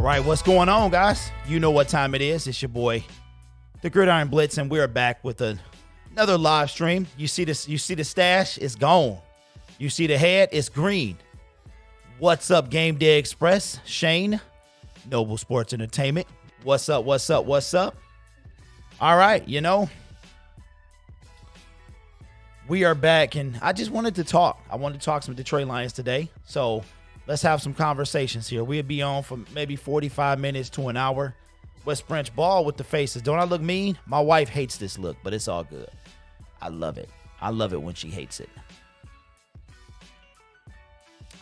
right, what's going on, guys? You know what time it is. It's your boy, the Gridiron Blitz, and we're back with another live stream. You see this? You see the stash? It's gone. You see the head? It's green. What's up, Game Day Express? Shane, Noble Sports Entertainment. What's up? What's up? What's up? All right, you know, we are back, and I just wanted to talk. I wanted to talk some Detroit Lions today, so let's have some conversations here. We'll be on for maybe 45 minutes to an hour. West Branch ball with the faces. Don't I look mean? My wife hates this look, but it's all good. I love it. I love it when she hates it.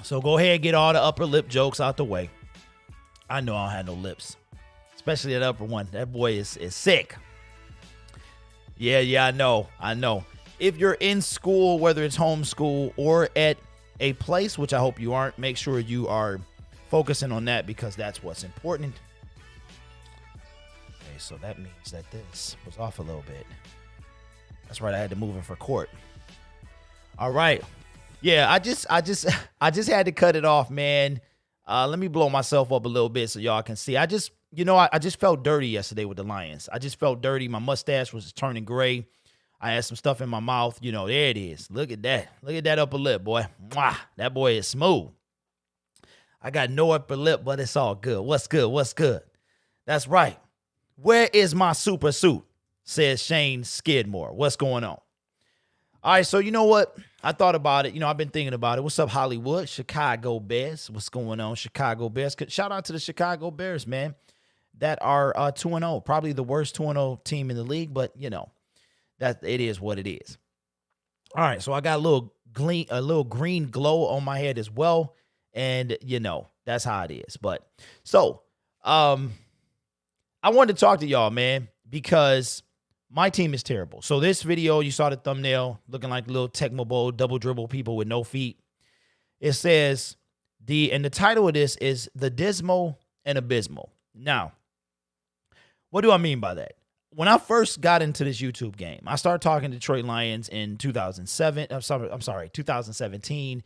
So go ahead and get all the upper lip jokes out the way. I know I don't have no lips, especially that upper one. That boy is sick. Yeah, I know. If you're in school, whether it's homeschool or at a place, which I hope you aren't, make sure you are focusing on that because that's what's important. Okay, so that means that this was off a little bit. That's right, I had to move it for court. All right. Yeah, I just had to cut it off, man. Let me blow myself up a little bit so y'all can see. I just felt dirty yesterday with the Lions. I just felt dirty. My mustache was turning gray. I had some stuff in my mouth. You know, there it is. Look at that. Look at that upper lip, boy. Mwah. That boy is smooth. I got no upper lip, but it's all good. What's good? What's good? That's right. Where is my super suit? Says Shane Skidmore. What's going on? All right, so you know what? I thought about it. You know, I've been thinking about it. What's up, Hollywood? Chicago Bears. What's going on, Chicago Bears? Shout out to the Chicago Bears, man, that are 2-0. Probably the worst 2-0 team in the league, but, you know, that it is what it is. All right, so I got a little green glow on my head as well, and, you know, that's how it is. But, so, I wanted to talk to y'all, man, because my team is terrible. So this video, you saw the thumbnail, looking like little Tecmo Bowl double dribble people with no feet. It says, and the title of this is The Dismal and Abysmal. Now, what do I mean by that? When I first got into this YouTube game, I started talking Detroit Lions in 2017.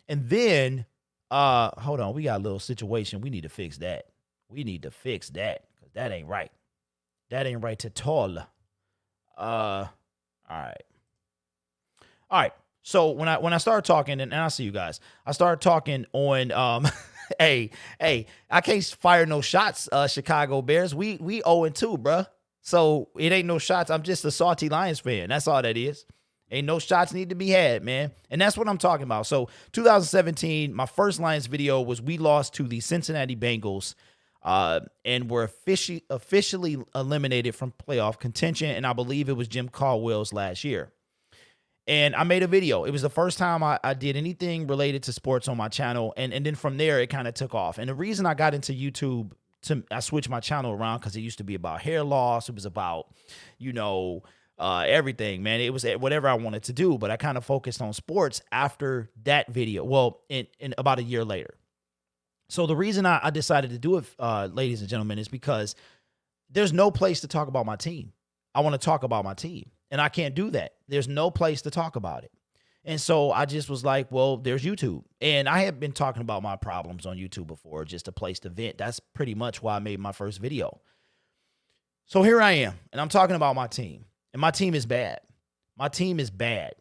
And then, hold on, we got a little situation. We need to fix that. Because that ain't right. That ain't right at all. All right. So when I started talking, and I'll see you guys, I started talking on, hey, I can't fire no shots, Chicago Bears. We 0-2, bruh. So it ain't no shots. I'm just a salty Lions fan. That's all that is. Ain't no shots need to be had, man. And that's what I'm talking about. So 2017, my first Lions video was we lost to the Cincinnati Bengals, and were officially eliminated from playoff contention. And I believe it was Jim Caldwell's last year. And I made a video. It was the first time I did anything related to sports on my channel. And then from there, it kind of took off. And the reason I got into YouTube, I switched my channel around because it used to be about hair loss. It was about, you know, everything, man. It was whatever I wanted to do. But I kind of focused on sports after that video. Well, in about a year later. So the reason I decided to do it, ladies and gentlemen, is because there's no place to talk about my team. I want to talk about my team, and I can't do that. There's no place to talk about it. And so I just was like, well, there's YouTube. And I have been talking about my problems on YouTube before, just a place to vent. That's pretty much why I made my first video. So here I am, and I'm talking about my team. And my team is bad. My team is bad.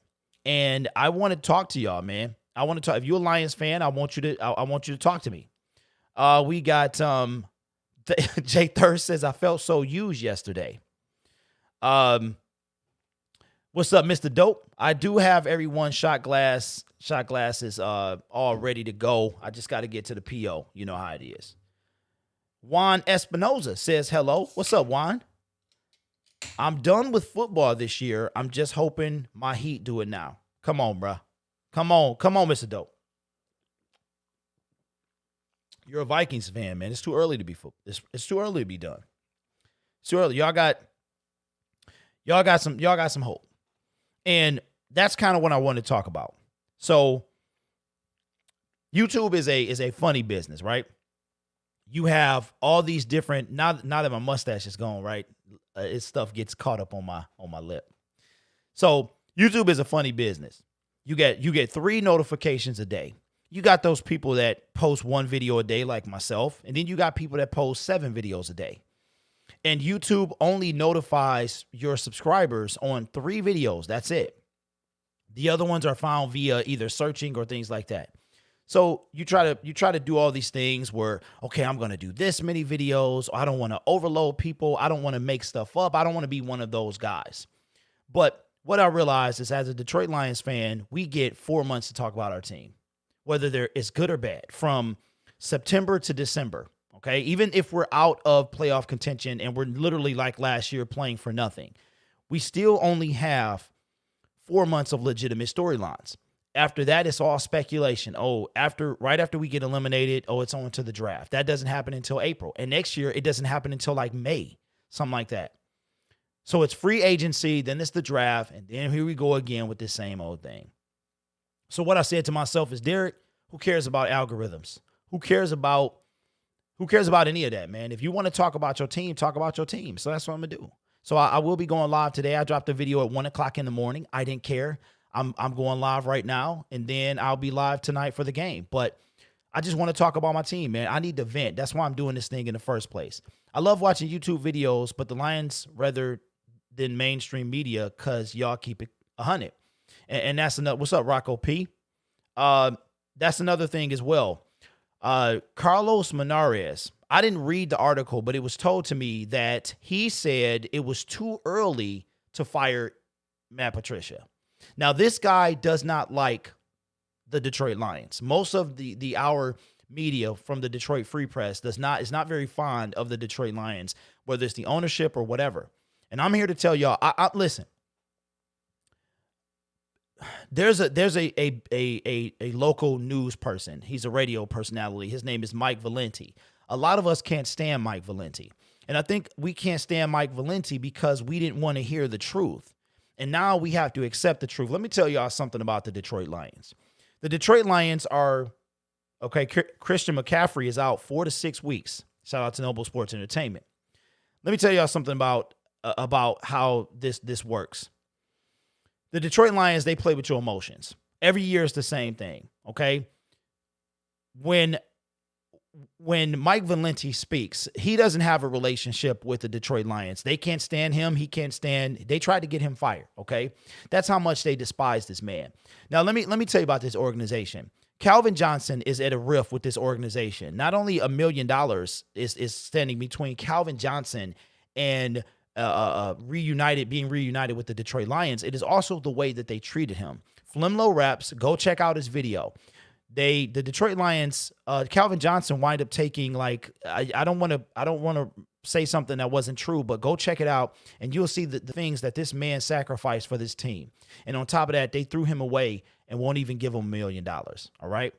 And I want to talk to y'all, man. I want to talk. If you're a Lions fan, I want you to talk to me. We got Jay Thirst says, I felt so used yesterday. What's up, Mr. Dope? I do have everyone's shot glasses all ready to go. I just got to get to the PO. You know how it is. Juan Espinoza says hello. What's up, Juan? I'm done with football this year. I'm just hoping my Heat do it now. Come on, bro. Come on, Mr. Dope. You're a Vikings fan, man. It's too early to be it's too early to be done. It's too early. Y'all got some hope. And that's kind of what I want to talk about. So YouTube is a funny business, right? You have all these different, now that my mustache is gone, right? Stuff gets caught up on my lip. So YouTube is a funny business. You get 3 notifications a day. you got those people that post 1 video a day like myself, and then you got people that post 7 videos a day. And YouTube only notifies your subscribers on 3 videos. That's it. The other ones are found via either searching or things like that. So you try to do all these things where, okay, I'm going to do this many videos. I don't want to overload people. I don't want to make stuff up. I don't want to be one of those guys. But what I realized is, as a Detroit Lions fan, we get 4 months to talk about our team, whether it's good or bad, from September to December. Okay, even if we're out of playoff contention and we're literally like last year playing for nothing, we still only have 4 months of legitimate storylines. After that, it's all speculation. Oh, right after we get eliminated, oh, it's on to the draft. That doesn't happen until April. And next year, it doesn't happen until like May, something like that. So it's free agency, then it's the draft, and then here we go again with this same old thing. So what I said to myself is, Derek, who cares about algorithms? Who cares about any of that, man? If you want to talk about your team, talk about your team. So that's what I'm going to do. So I will be going live today. I dropped a video at 1 o'clock in the morning. I didn't care. I'm going live right now, and then I'll be live tonight for the game. But I just want to talk about my team, man. I need to vent. That's why I'm doing this thing in the first place. I love watching YouTube videos, but the Lions rather than mainstream media, because y'all keep it 100. And that's another. What's up, Rocco P? That's another thing as well. Carlos Monarez. I didn't read the article, but it was told to me that he said it was too early to fire Matt Patricia. Now, this guy does not like the Detroit Lions. Most of our media from the Detroit Free Press is not very fond of the Detroit Lions, whether it's the ownership or whatever. And I'm here to tell y'all, listen. There's a local news person. He's a radio personality. His name is Mike Valenti. A lot of us can't stand Mike Valenti. And I think we can't stand Mike Valenti because we didn't want to hear the truth. And now we have to accept the truth. Let me tell y'all something about the Detroit Lions. The Detroit Lions are, okay, Christian McCaffrey is out 4 to 6 weeks. Shout out to Noble Sports Entertainment. Let me tell y'all something about how this works. The Detroit Lions, they play with your emotions. Every year is the same thing, okay? When Mike Valenti speaks, he doesn't have a relationship with the Detroit Lions. They can't stand him. He can't stand. They tried to get him fired, okay? That's how much they despise this man. Now, let me tell you about this organization. Calvin Johnson is at a rift with this organization. Not only $1 million is standing between Calvin Johnson and being reunited with the Detroit Lions, it is also the way that they treated him. Flimlo Raps, go check out his video. The Detroit Lions, Calvin Johnson wind up taking, like, I don't want to say something that wasn't true, but go check it out and you'll see the things that this man sacrificed for this team. And on top of that, they threw him away and won't even give him $1 million. All right.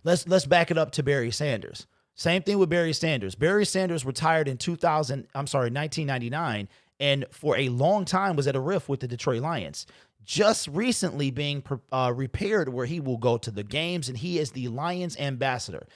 Let's back it up to Barry Sanders. Same thing with Barry Sanders. Barry Sanders retired in 1999, and for a long time was at a rift with the Detroit Lions. Just recently being repaired where he will go to the games, and he is the Lions ambassador.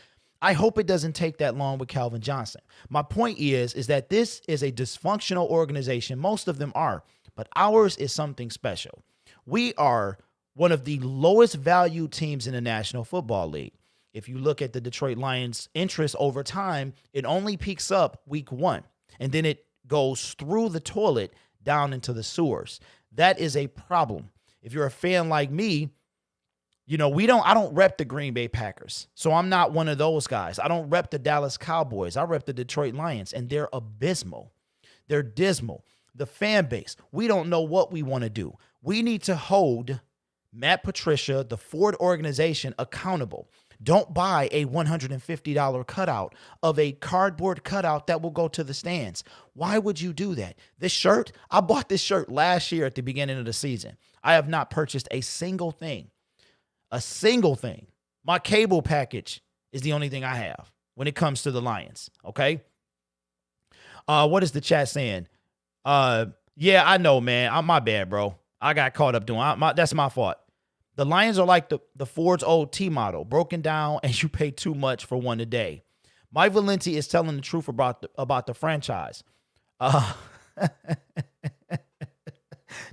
I hope it doesn't take that long with Calvin Johnson. My point is that this is a dysfunctional organization. Most of them are, but ours is something special. We are one of the lowest value teams in the National Football League. If you look at the Detroit Lions' interest over time, it only peaks up week 1, and then it goes through the toilet down into the sewers. That is a problem. If you're a fan like me, you know, I don't rep the Green Bay Packers, so I'm not one of those guys. I don't rep the Dallas Cowboys. I rep the Detroit Lions, and they're abysmal. They're dismal. The fan base, we don't know what we want to do. We need to hold Matt Patricia, the Ford organization, accountable. Don't buy a $150 cutout of a cardboard cutout that will go to the stands. Why would you do that? This shirt, I bought this shirt last year at the beginning of the season. I have not purchased a single thing. A single thing. My cable package is the only thing I have when it comes to the Lions, okay? What is the chat saying? Yeah, I know, man. My bad, bro. I got caught up doing that's my fault. The Lions are like the Ford's old T model, broken down, and you pay too much for one a day. Mike Valenti is telling the truth about the franchise.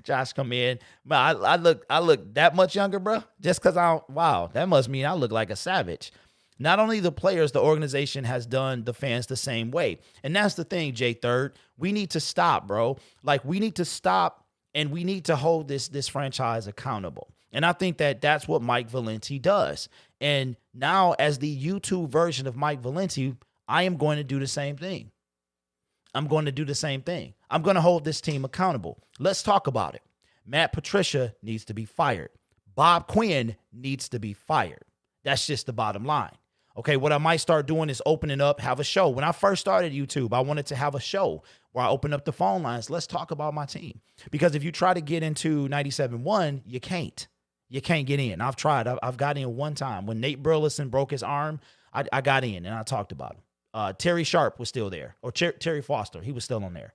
Josh come in. But I look that much younger, bro. Just because wow, that must mean I look like a savage. Not only the players, the organization has done the fans the same way. And that's the thing, J Third. We need to stop, bro. Like, we need to stop, and we need to hold this franchise accountable. And I think that's what Mike Valenti does. And now, as the YouTube version of Mike Valenti, I am going to do the same thing. I'm going to do the same thing. I'm going to hold this team accountable. Let's talk about it. Matt Patricia needs to be fired. Bob Quinn needs to be fired. That's just the bottom line. Okay, what I might start doing is opening up, have a show. When I first started YouTube, I wanted to have a show where I open up the phone lines. Let's talk about my team. Because if you try to get into 97.1, you can't. You can't get in. I've tried. I've got in one time. When Nate Burleson broke his arm, I got in and I talked about him. Terry Sharp was still there. Or Terry Foster. He was still on there.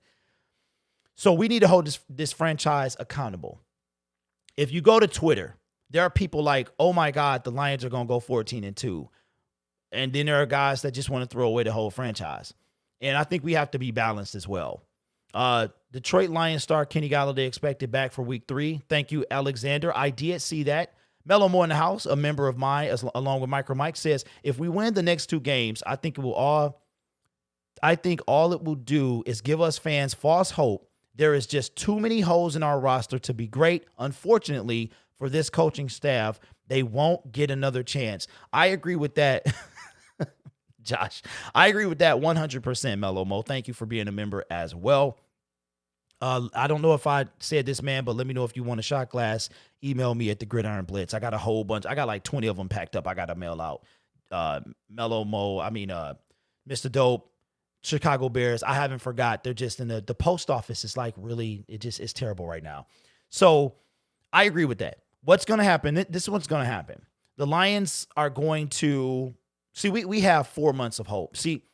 So we need to hold this franchise accountable. If you go to Twitter, there are people like, oh my God, the Lions are going to go 14-2. And then there are guys that just want to throw away the whole franchise. And I think we have to be balanced as well. Detroit Lions star Kenny Golladay expected back for week 3. Thank you, Alexander. I did see that. Mellow Moore in the house, a member of mine, along with MicroMike, says, if we win the next 2 games, I think all it will do is give us fans false hope. There is just too many holes in our roster to be great. Unfortunately, for this coaching staff, they won't get another chance. I agree with that. Josh, I agree with that 100%, Mellow Mo. Thank you for being a member as well. I don't know if I said this, man, but let me know if you want a shot glass. Email me at the Gridiron Blitz. I got a whole bunch. I got like 20 of them packed up. I got to mail out. Mellow Mo, Mr. Dope, Chicago Bears. I haven't forgot. They're just in the post office. Is like really, it's terrible right now. So I agree with that. What's going to happen? This is what's going to happen. The Lions are going to see. We have 4 months of hope. See,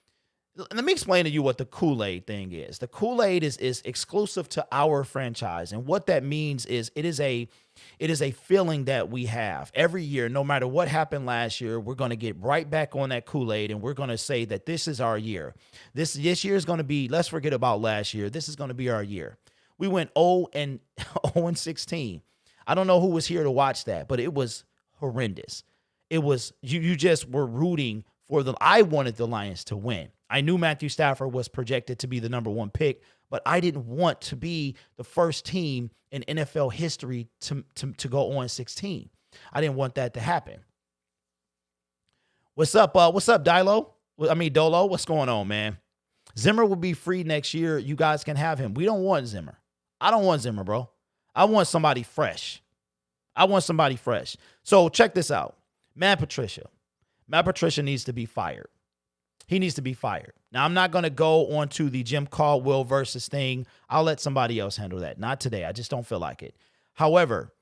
let me explain to you what the Kool-Aid thing is. The Kool-Aid is exclusive to our franchise, and what that means is it is a feeling that we have every year. No matter what happened last year, we're going to get right back on that Kool-Aid, and we're going to say that this is our year. This year is going to be. Let's forget about last year. This is going to be our year. We went 0-16. I don't know who was here to watch that, but it was horrendous. It was you just were rooting for I wanted the Lions to win. I knew Matthew Stafford was projected to be the number 1 pick, but I didn't want to be the first team in NFL history to go 0-16. I didn't want that to happen. What's up? What's up, Dolo? What's going on, man? Zimmer will be free next year. You guys can have him. We don't want Zimmer. I don't want Zimmer, bro. I want somebody fresh. So check this out. Matt Patricia needs to be fired. He needs to be fired. Now, I'm not going to go on to the Jim Caldwell versus thing. I'll let somebody else handle that. Not today. I just don't feel like it. However,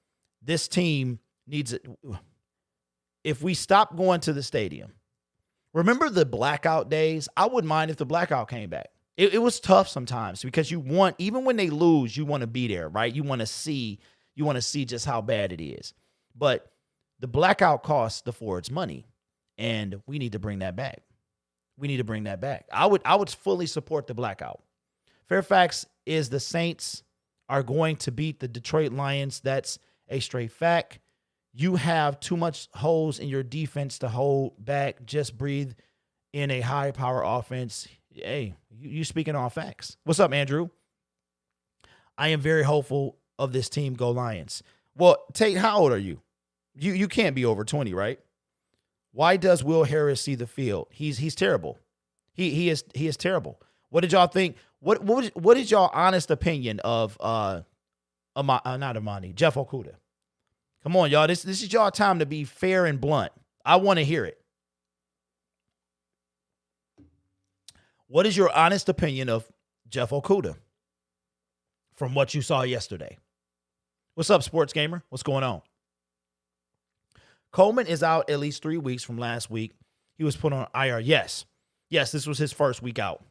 this team needs it. If we stop going to the stadium, remember the blackout days? I wouldn't mind if the blackout came back. It was tough sometimes because even when they lose, you want to be there, right? You want to see just how bad it is. But the blackout costs the Fords money, and we need to bring that back. I would fully support the blackout. Fairfax is the Saints are going to beat the Detroit Lions. That's a straight fact. You have too much holes in your defense to hold back. Just breathe in a high power offense. Hey, you speaking all facts. What's up, Andrew? I am very hopeful of this team. Go Lions. Well, Tate, how old are you? You can't be over 20, right? Why does Will Harris see the field? He's terrible. He is terrible. What did y'all think? What is y'all honest opinion of not Amani, Jeff Okudah? Come on, y'all. This is y'all time to be fair and blunt. I want to hear it. What is your honest opinion of Jeff Okudah from what you saw yesterday? What's up, Sports Gamer? What's going on? Coleman is out at least 3 weeks from last week. He was put on IR. Yes, this was his first week out.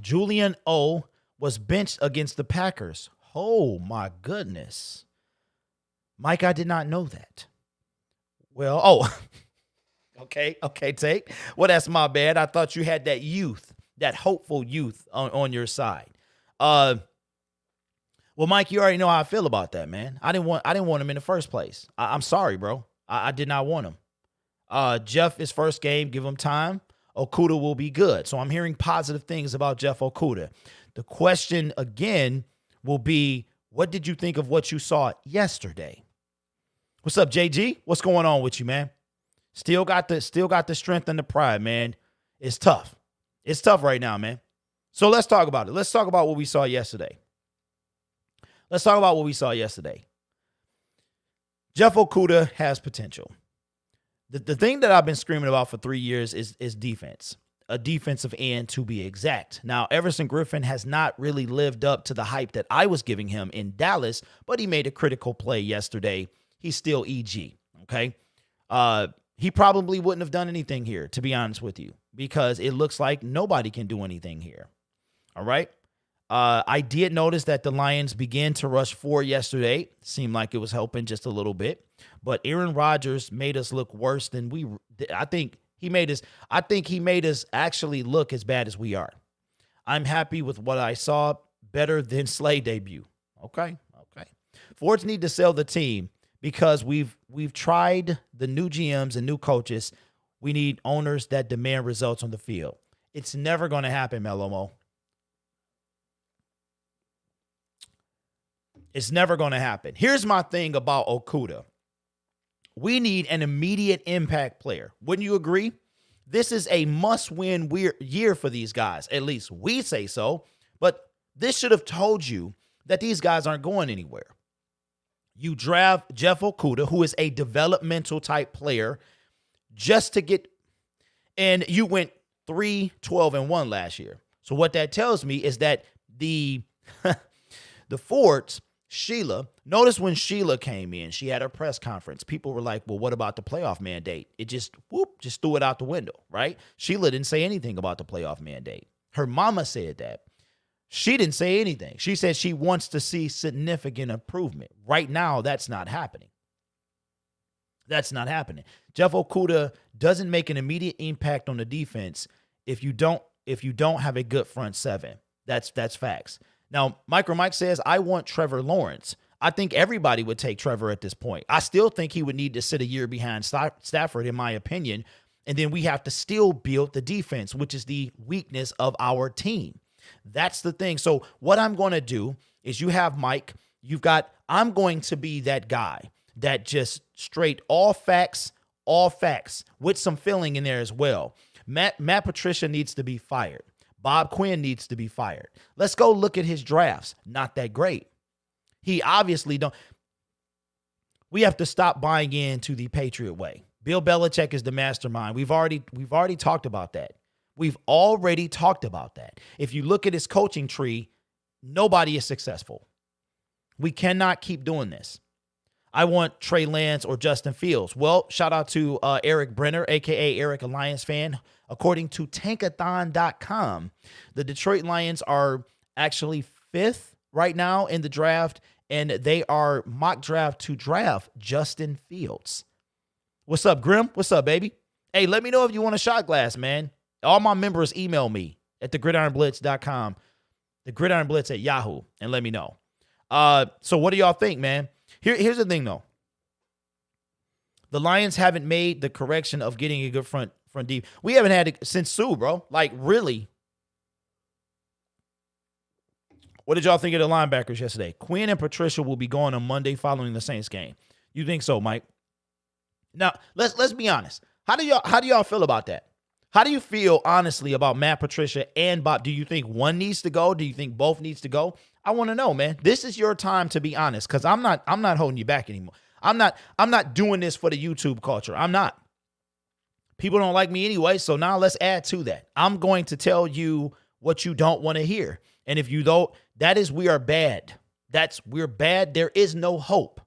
Julian O was benched against the Packers. Oh, my goodness. Mike, I did not know that. Well, okay, Tate. Well, that's my bad. I thought you had that youth, that hopeful youth on your side. Well, Mike, you already know how I feel about that, man. I didn't want him in the first place. I'm sorry, bro. I did not want him. Jeff, his first game, give him time. Okudah will be good. So I'm hearing positive things about Jeff Okudah. The question again will be, what did you think of what you saw yesterday? What's up, JG? What's going on with you, man? Still got the strength and the pride, man. It's tough. It's tough right now, man. So let's talk about it. Let's talk about what we saw yesterday. Let's talk about what we saw yesterday. Jeff Okudah has potential. The thing that I've been screaming about for 3 years is defense. A defensive end, to be exact. Now, Everson Griffin has not really lived up to the hype that I was giving him in Dallas, but he made a critical play yesterday. He's still EG, okay? He probably wouldn't have done anything here, to be honest with you, because it looks like nobody can do anything here, all right? I did notice that the Lions began to rush 4 yesterday. Seemed like it was helping just a little bit. But Aaron Rodgers made us look worse than I think he made us actually look as bad as we are. I'm happy with what I saw. Better than Slay debut. Okay. Fords need to sell the team because we've tried the new GMs and new coaches. We need owners that demand results on the field. It's never going to happen, Melomo. It's never going to happen. Here's my thing about Okudah. We need an immediate impact player. Wouldn't you agree? This is a must-win year for these guys. At least we say so. But this should have told you that these guys aren't going anywhere. You draft Jeff Okudah, who is a developmental type player, just to get, and you went 3-12-1 last year. So what that tells me is that the Fords, Sheila, notice when Sheila came in, she had her press conference. People were like, well, what about the playoff mandate? It just threw it out the window, right? Sheila didn't say anything about the playoff mandate. Her mama said that. She didn't say anything. She said she wants to see significant improvement. Right now, that's not happening. That's not happening. Jeff Okudah doesn't make an immediate impact on the defense if you don't have a good front seven. That's facts. Now, MicroMike says, I want Trevor Lawrence. I think everybody would take Trevor at this point. I still think he would need to sit a year behind Stafford, in my opinion. And then we have to still build the defense, which is the weakness of our team. That's the thing. So what I'm going to do is you have Mike. I'm going to be that guy that just straight all facts with some filling in there as well. Matt Patricia needs to be fired. Bob Quinn needs to be fired. Let's go look at his drafts. Not that great. He obviously don't. We have to stop buying into the Patriot way. Bill Belichick is the mastermind. We've already talked about that. We've already talked about that. If you look at his coaching tree, nobody is successful. We cannot keep doing this. I want Trey Lance or Justin Fields. Well, shout out to Eric Brenner, a.k.a. Eric, a Lions fan. According to Tankathon.com, the Detroit Lions are actually 5th right now in the draft, and they are mock draft to draft Justin Fields. What's up, Grim? What's up, baby? Hey, let me know if you want a shot glass, man. All my members email me at thegridironblitz.com, thegridironblitz at Yahoo, and let me know. So what do y'all think, man? Here's the thing, though. The Lions haven't made the correction of getting a good front deep. We haven't had it since Sue, bro. Like, really. What did y'all think of the linebackers yesterday? Quinn and Patricia will be gone on Monday following the Saints game. You think so, Mike? Now, let's be honest. How do y'all feel about that? How do you feel, honestly, about Matt Patricia and Bob? Do you think one needs to go? Do you think both needs to go? I want to know, man. This is your time to be honest, because I'm not holding you back anymore. I'm not doing this for the YouTube culture. I'm not. People don't like me anyway, so now let's add to that. I'm going to tell you what you don't want to hear. And if you don't, that is we are bad. We're bad. There is no hope.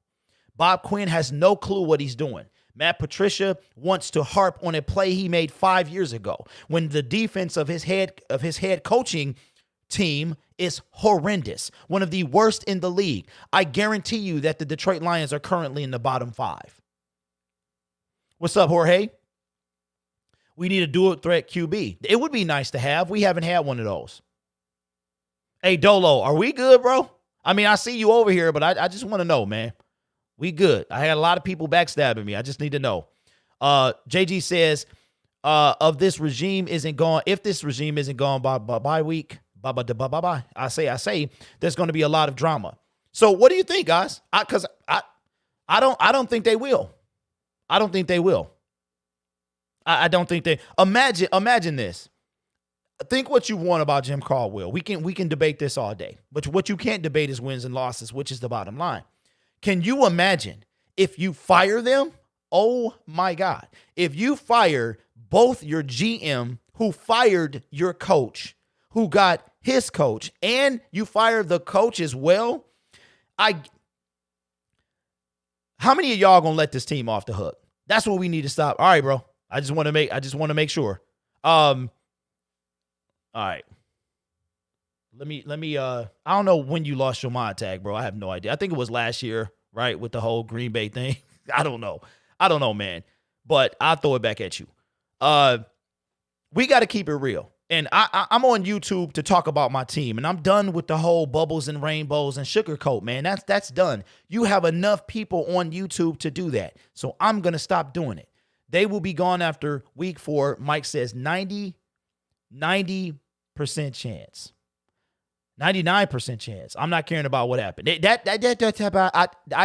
Bob Quinn has no clue what he's doing. Matt Patricia wants to harp on a play he made 5 years ago when the defense of his head coaching team is horrendous, one of the worst in the league. I guarantee you that the Detroit Lions are currently in the bottom 5. What's up, Jorge? We need a dual threat QB. It would be nice to have. We haven't had one of those. Hey, Dolo, are we good, bro? I mean, I see you over here, but I just want to know, man. We good. I had a lot of people backstabbing me. I just need to know. JG says, if this regime isn't gone by week, I say there's going to be a lot of drama. So what do you think, guys? Because I don't think they will. I don't think they will. I don't think they imagine this. Think what you want about Jim Caldwell. We can debate this all day. But what you can't debate is wins and losses, which is the bottom line. Can you imagine if you fire them? Oh my God. If you fire both your GM who fired your coach, who got his coach, and you fire the coach as well, how many of y'all gonna let this team off the hook? That's what we need to stop. All right, bro. I just want to make sure. All right. Let me I don't know when you lost your mod tag, bro. I have no idea. I think it was last year, right? With the whole Green Bay thing. I don't know, man. But I'll throw it back at you. We got to keep it real. And I'm on YouTube to talk about my team, and I'm done with the whole bubbles and rainbows and sugarcoat, man. That's done. You have enough people on YouTube to do that. So I'm going to stop doing it. They will be gone after week 4. Mike says 90% chance. 99% chance. I'm not caring about what happened. I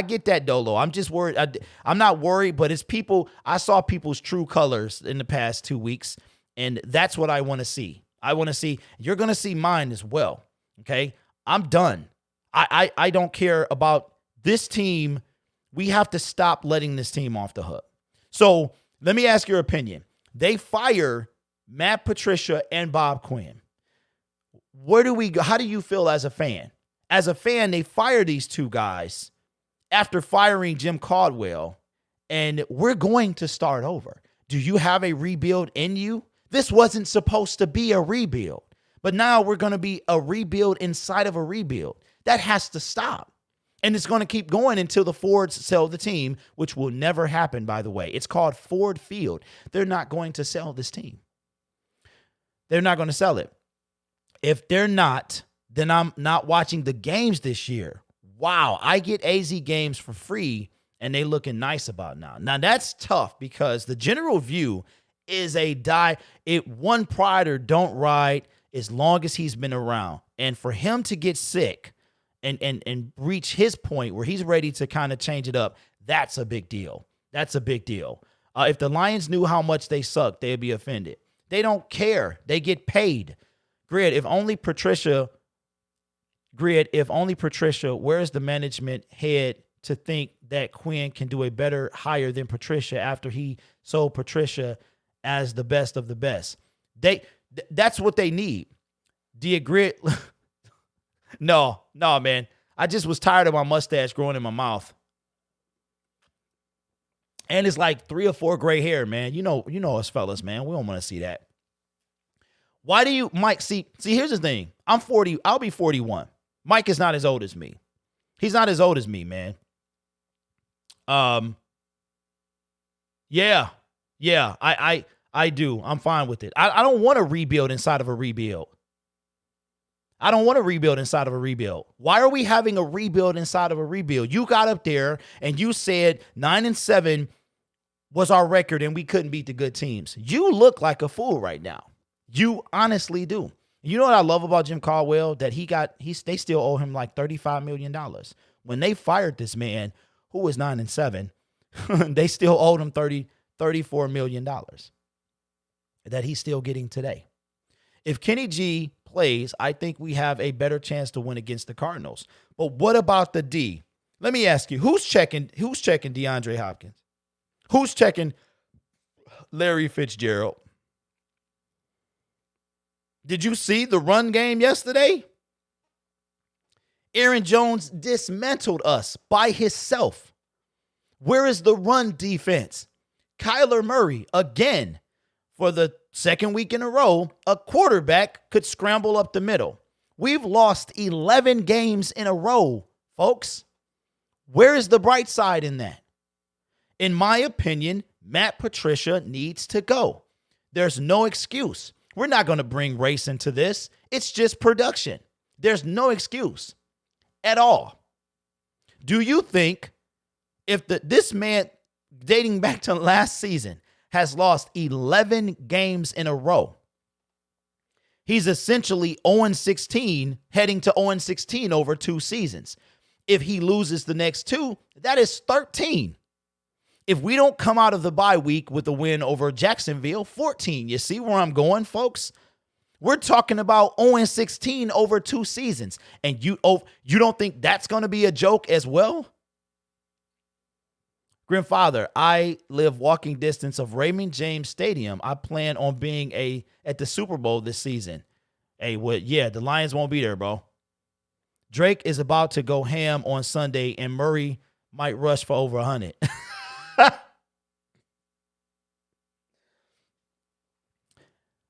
get that, Dolo. I'm just worried. I'm not worried, but it's people. I saw people's true colors in the past 2 weeks, and that's what I want to see. I want to see. You're going to see mine as well. Okay? I'm done. I don't care about this team. We have to stop letting this team off the hook. So let me ask your opinion. They fire Matt Patricia and Bob Quinn. Where do we go? How do you feel as a fan? As a fan, they fire these two guys after firing Jim Caldwell, and we're going to start over. Do you have a rebuild in you? This wasn't supposed to be a rebuild, but now we're going to be a rebuild inside of a rebuild. That has to stop. And it's going to keep going until the Fords sell the team, which will never happen, by the way. It's called Ford Field. They're not going to sell this team. They're not going to sell it. If they're not, then I'm not watching the games this year. Wow, I get AZ games for free, and they looking nice about now. Now, that's tough because the general view is one pride or don't ride as long as he's been around. And for him to get sick and reach his point where he's ready to kind of change it up, that's a big deal. That's a big deal. If the Lions knew how much they suck, they'd be offended. They don't care. They get paid. Grid, if only Patricia, where's the management head to think that Quinn can do a better hire than Patricia after he sold Patricia as the best of the best? That's what they need. Do you agree? No, man. I just was tired of my mustache growing in my mouth. And it's like 3 or 4 gray hair, man. You know us fellas, man. We don't want to see that. Why do you, Mike, see, here's the thing. I'm 40. I'll be 41. Mike is not as old as me. He's not as old as me, man. Yeah, I do. I'm fine with it. I don't want to rebuild inside of a rebuild. I don't want to rebuild inside of a rebuild. Why are we having a rebuild inside of a rebuild? You got up there and you said 9-7 was our record and we couldn't beat the good teams. You look like a fool right now. You honestly do. You know what I love about Jim Caldwell? That they still owe him like $35 million. When they fired this man, who was 9-7, they still owed him $34 million that he's still getting today. If Kenny G plays, I think we have a better chance to win against the Cardinals. But what about the D? Let me ask you, who's checking DeAndre Hopkins? Who's checking Larry Fitzgerald? Did you see the run game yesterday? Aaron Jones dismantled us by himself. Where is the run defense? Kyler Murray, again, for the second week in a row, a quarterback could scramble up the middle. We've lost 11 games in a row, folks. Where is the bright side in that? In my opinion, Matt Patricia needs to go. There's no excuse. We're not going to bring race into this. It's just production. There's no excuse. at all. Do you think if this man, dating back to last season, has lost 11 games in a row, he's essentially 0-16, heading to 0-16 over 2 seasons. If he loses the next 2, that is 13. If we don't come out of the bye week with a win over Jacksonville, 14. You see where I'm going, folks? We're talking about 0-16 over 2 seasons. And you don't think that's going to be a joke as well? Grandfather, I live walking distance of Raymond James Stadium. I plan on being at the Super Bowl this season. Hey, yeah, the Lions won't be there, bro. Drake is about to go ham on Sunday, and Murray might rush for over 100.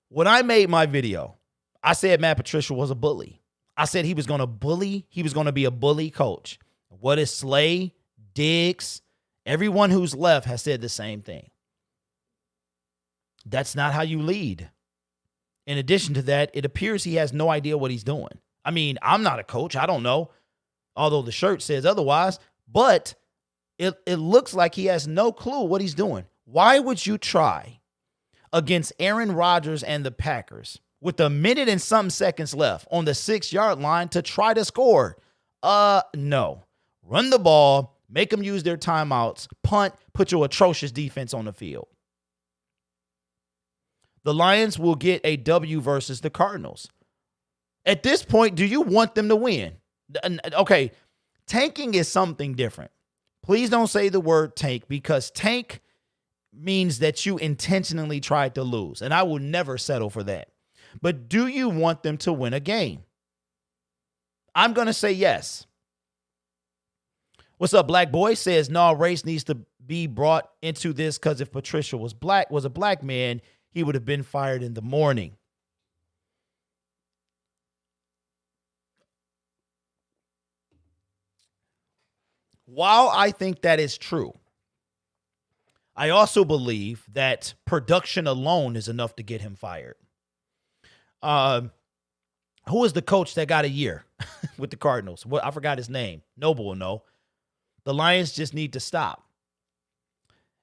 When I made my video, I said Matt Patricia was a bully. I said he was going to bully. He was going to be a bully coach. What is Slay, Diggs, everyone who's left has said the same thing. That's not how you lead. In addition to that, it appears he has no idea what he's doing. I mean, I'm not a coach. I don't know, although the shirt says otherwise, but it looks like he has no clue what he's doing. Why would you try against Aaron Rodgers and the Packers with a minute and some seconds left on the 6-yard line to try to score? No. Run the ball, make them use their timeouts, punt, put your atrocious defense on the field. The Lions will get a W versus the Cardinals. At this point, do you want them to win? Okay, tanking is something different. Please don't say the word tank, because tank means that you intentionally tried to lose, and I will never settle for that. But do you want them to win a game? I'm going to say yes. What's up, Black Boy? Says, no, race needs to be brought into this, because if Patricia was a black man, he would have been fired in the morning. While I think that is true, I also believe that production alone is enough to get him fired. Who is the coach that got a year with the Cardinals? Well, I forgot his name. Noble will know. The Lions just need to stop.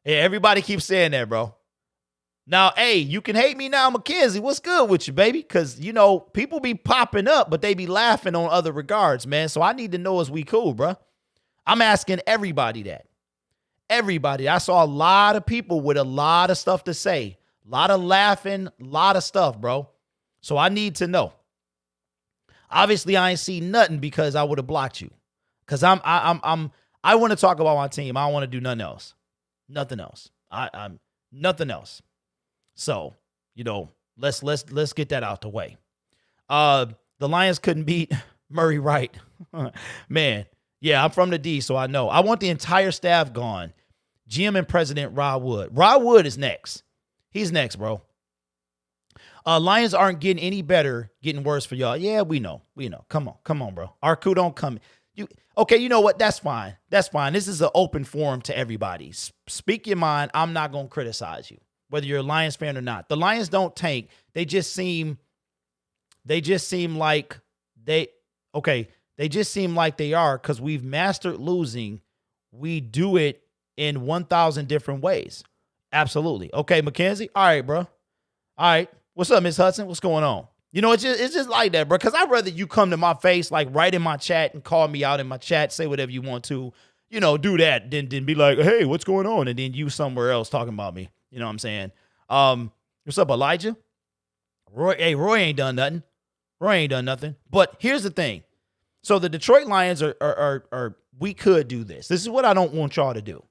Yeah, everybody keeps saying that, bro. Now, hey, you can hate me now, Mackenzie. What's good with you, baby? Because, you know, people be popping up, but they be laughing on other regards, man. So I need to know, is we cool, bro? I'm asking everybody that. Everybody. I saw a lot of people with a lot of stuff to say. A lot of laughing, a lot of stuff, bro. So I need to know. Obviously, I ain't seen nothing, because I would have blocked you. Because I want to talk about my team. I don't want to do nothing else. Nothing else. I'm nothing else. So, you know, let's get that out the way. The Lions couldn't beat Murray Wright. Man, yeah, I'm from the D, so I know. I want the entire staff gone. GM and President Rod Wood. Rod Wood is next. He's next, bro. Lions aren't getting any better, getting worse for y'all. Yeah, we know. Come on, bro. Arku don't come. Okay, you know what? That's fine. That's fine. This is an open forum to everybody. Speak your mind. I'm not going to criticize you, whether you're a Lions fan or not. The Lions don't tank. They just seem like they are, because we've mastered losing. We do it in 1,000 different ways. Absolutely. Okay, Mackenzie. All right, bro. All right. What's up, Miss Hudson? What's going on? You know, it's just like that, bro. Because I'd rather you come to my face, like right in my chat, and call me out in my chat, say whatever you want to, you know, do that, then be like, hey, what's going on? And then you somewhere else talking about me. You know what I'm saying? What's up, Elijah? Roy ain't done nothing. Roy ain't done nothing. But here's the thing. So the Detroit Lions are we could do this. This is what I don't want y'all to do.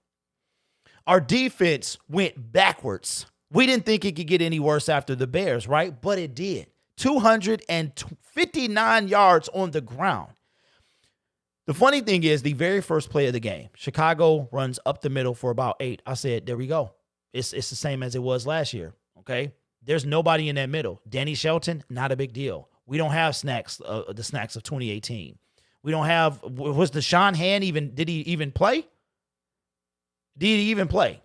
Our defense went backwards. We didn't think it could get any worse after the Bears, right? But it did. 259 yards on the ground. The funny thing is, the very first play of the game, Chicago runs up the middle for about 8. I said, there we go. It's the same as it was last year, okay? There's nobody in that middle. Danny Shelton, not a big deal. We don't have snacks, the snacks of 2018. We don't have, was Deshaun Hand even, did he even play? Did he even play?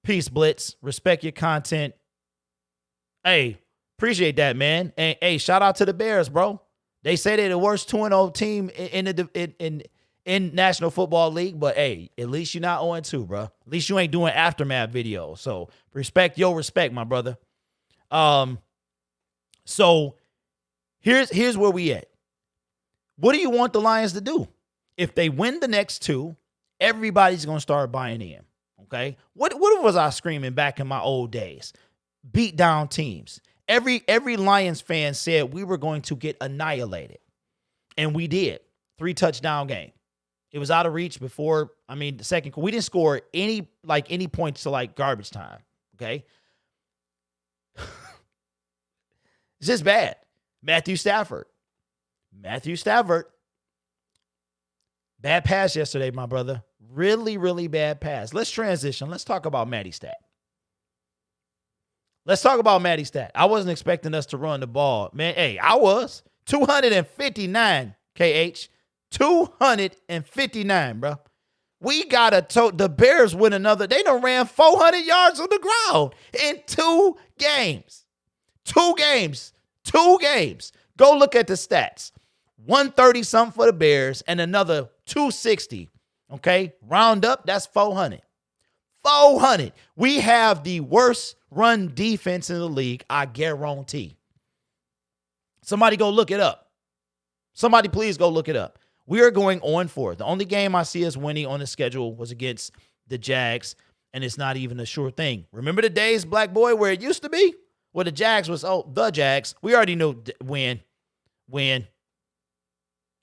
Peace, Blitz. Respect your content. Hey, appreciate that, man. And hey, shout out to the Bears, bro. They say they're the worst 2-0 team in National Football League, but hey, at least you're not 0-2, bro. At least you ain't doing aftermath videos. So respect your respect, my brother. So here's where we at. What do you want the Lions to do? If they win the next two, everybody's gonna start buying in. Okay. What was I screaming back in my old days? Beat down teams. Every Lions fan said we were going to get annihilated. And we did. 3-touchdown game. It was out of reach before, the second. We didn't score any points to garbage time. Okay. It's just bad. Matthew Stafford. Bad pass yesterday, my brother. Really, really bad pass. Let's transition. Let's talk about Matty Stat. I wasn't expecting us to run the ball. Man, hey, I was. 259, KH. 259, bro. We got the Bears win another. They done ran 400 yards on the ground in 2 games. 2 games. Go look at the stats. 130-something for the Bears and another 260. Okay? Round up, that's 400. 400. We have the worst run defense in the league, I guarantee. Somebody go look it up. Somebody please go look it up. We are going 0-4. The only game I see us winning on the schedule was against the Jags, and it's not even a sure thing. Remember the days, Black Boy, where it used to be? Where the Jags was, the Jags. We already knew win.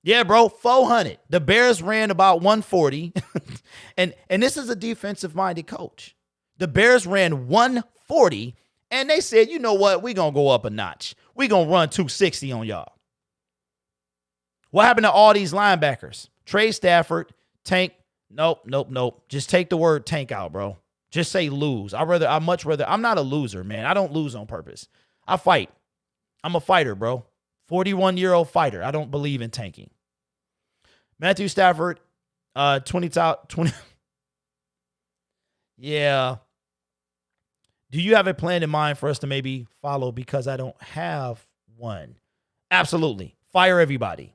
Yeah, bro, 400. The Bears ran about 140. and this is a defensive-minded coach. The Bears ran 140, and they said, you know what? We're going to go up a notch. We're going to run 260 on y'all. What happened to all these linebackers? Trey Stafford, Tank. Nope. Just take the word tank out, bro. Just say lose. I'm not a loser, man. I don't lose on purpose. I fight. I'm a fighter, bro. 41-year-old fighter. I don't believe in tanking. Matthew Stafford, 20. Yeah. Do you have a plan in mind for us to maybe follow? Because I don't have one. Absolutely. Fire everybody.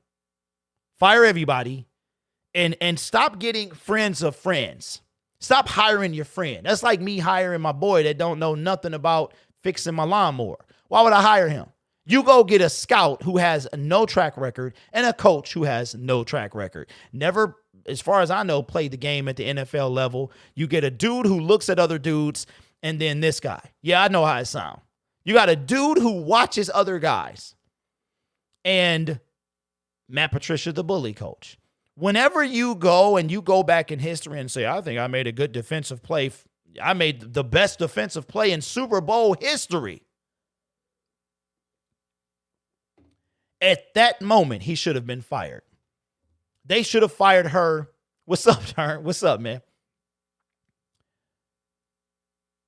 And stop getting friends of friends. Stop hiring your friend. That's like me hiring my boy that don't know nothing about fixing my lawnmower. Why would I hire him? You go get a scout who has no track record and a coach who has no track record. Never, as far as I know, played the game at the NFL level. You get a dude who looks at other dudes, and then this guy. Yeah, I know how it sounds. You got a dude who watches other guys. And Matt Patricia, the bully coach. Whenever you go back in history and say, I think I made a good defensive play. I made the best defensive play in Super Bowl history. At that moment, he should have been fired. They should have fired her. What's up, Darn? What's up, man?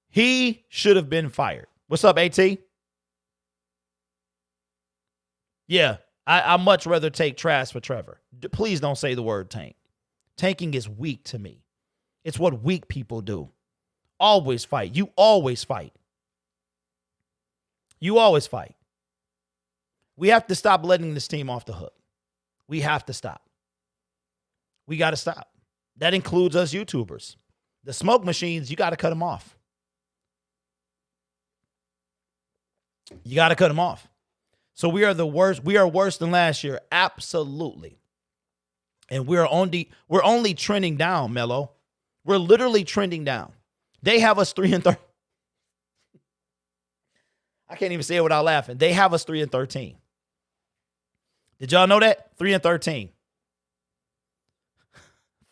He should have been fired. What's up, AT? Yeah. I'd much rather take Trask for Trevor. Please don't say the word tank. Tanking is weak to me. It's what weak people do. Always fight. You always fight. We have to stop letting this team off the hook. We have to stop. We got to stop. That includes us YouTubers. The smoke machines, you got to cut them off. So we are the worst. We are worse than last year. Absolutely. And we're only trending down, Mello. We're literally trending down. They have us 3-13. I can't even say it without laughing. They have us 3-13. Did y'all know that? 3-13.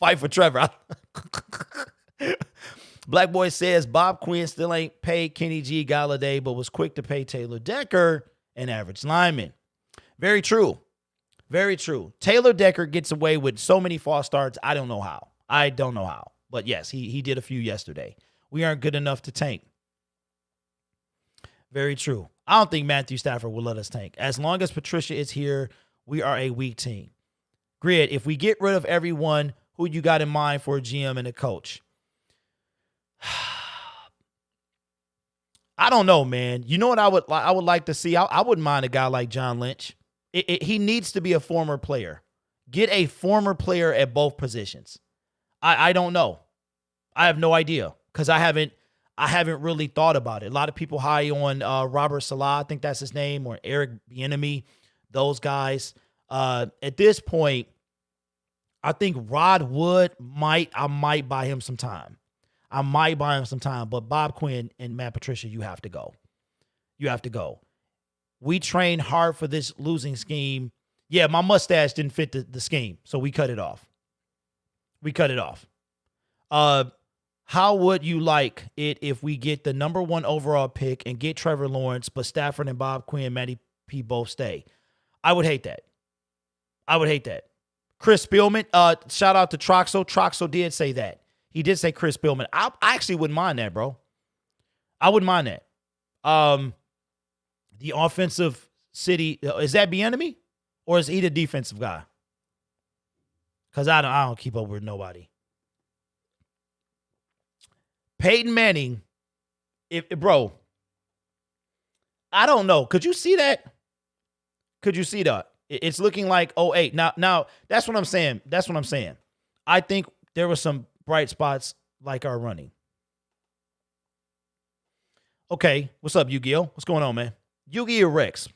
Fight for Trevor. Black Boy says Bob Quinn still ain't paid Kenny G Galladay, but was quick to pay Taylor Decker an average lineman. Very true. Taylor Decker gets away with so many false starts. I don't know how. But yes, he did a few yesterday. We aren't good enough to tank. Very true. I don't think Matthew Stafford will let us tank. As long as Patricia is here, we are a weak team. Grid, if we get rid of everyone, who you got in mind for a GM and a coach? I don't know, man. You know what I would like to see? I wouldn't mind a guy like John Lynch. He needs to be a former player. Get a former player at both positions. I don't know. I have no idea because I haven't really thought about it. A lot of people high on Robert Salah, I think that's his name, or Eric Bieniemy, those guys. At this point, I think Rod Wood I might buy him some time. But Bob Quinn and Matt Patricia, you have to go. You have to go. We trained hard for this losing scheme. Yeah, my mustache didn't fit the scheme, so we cut it off. How would you like it if we get the number 1 overall pick and get Trevor Lawrence, but Stafford and Bob Quinn, Matty P both stay? I would hate that. Chris Spielman, shout out to Troxel. Troxel did say that. He did say Chris Spielman. I actually wouldn't mind that, bro. I wouldn't mind that. The offensive city, is that Bieniemy? Or is he the defensive guy? Because I don't keep up with nobody. Peyton Manning, bro, I don't know. Could you see that? It's looking like 08. Now that's what I'm saying. I think there were some bright spots like our running. Okay, what's up, Yu-Gi-Oh? What's going on, man? Yu-Gi-Oh Rex.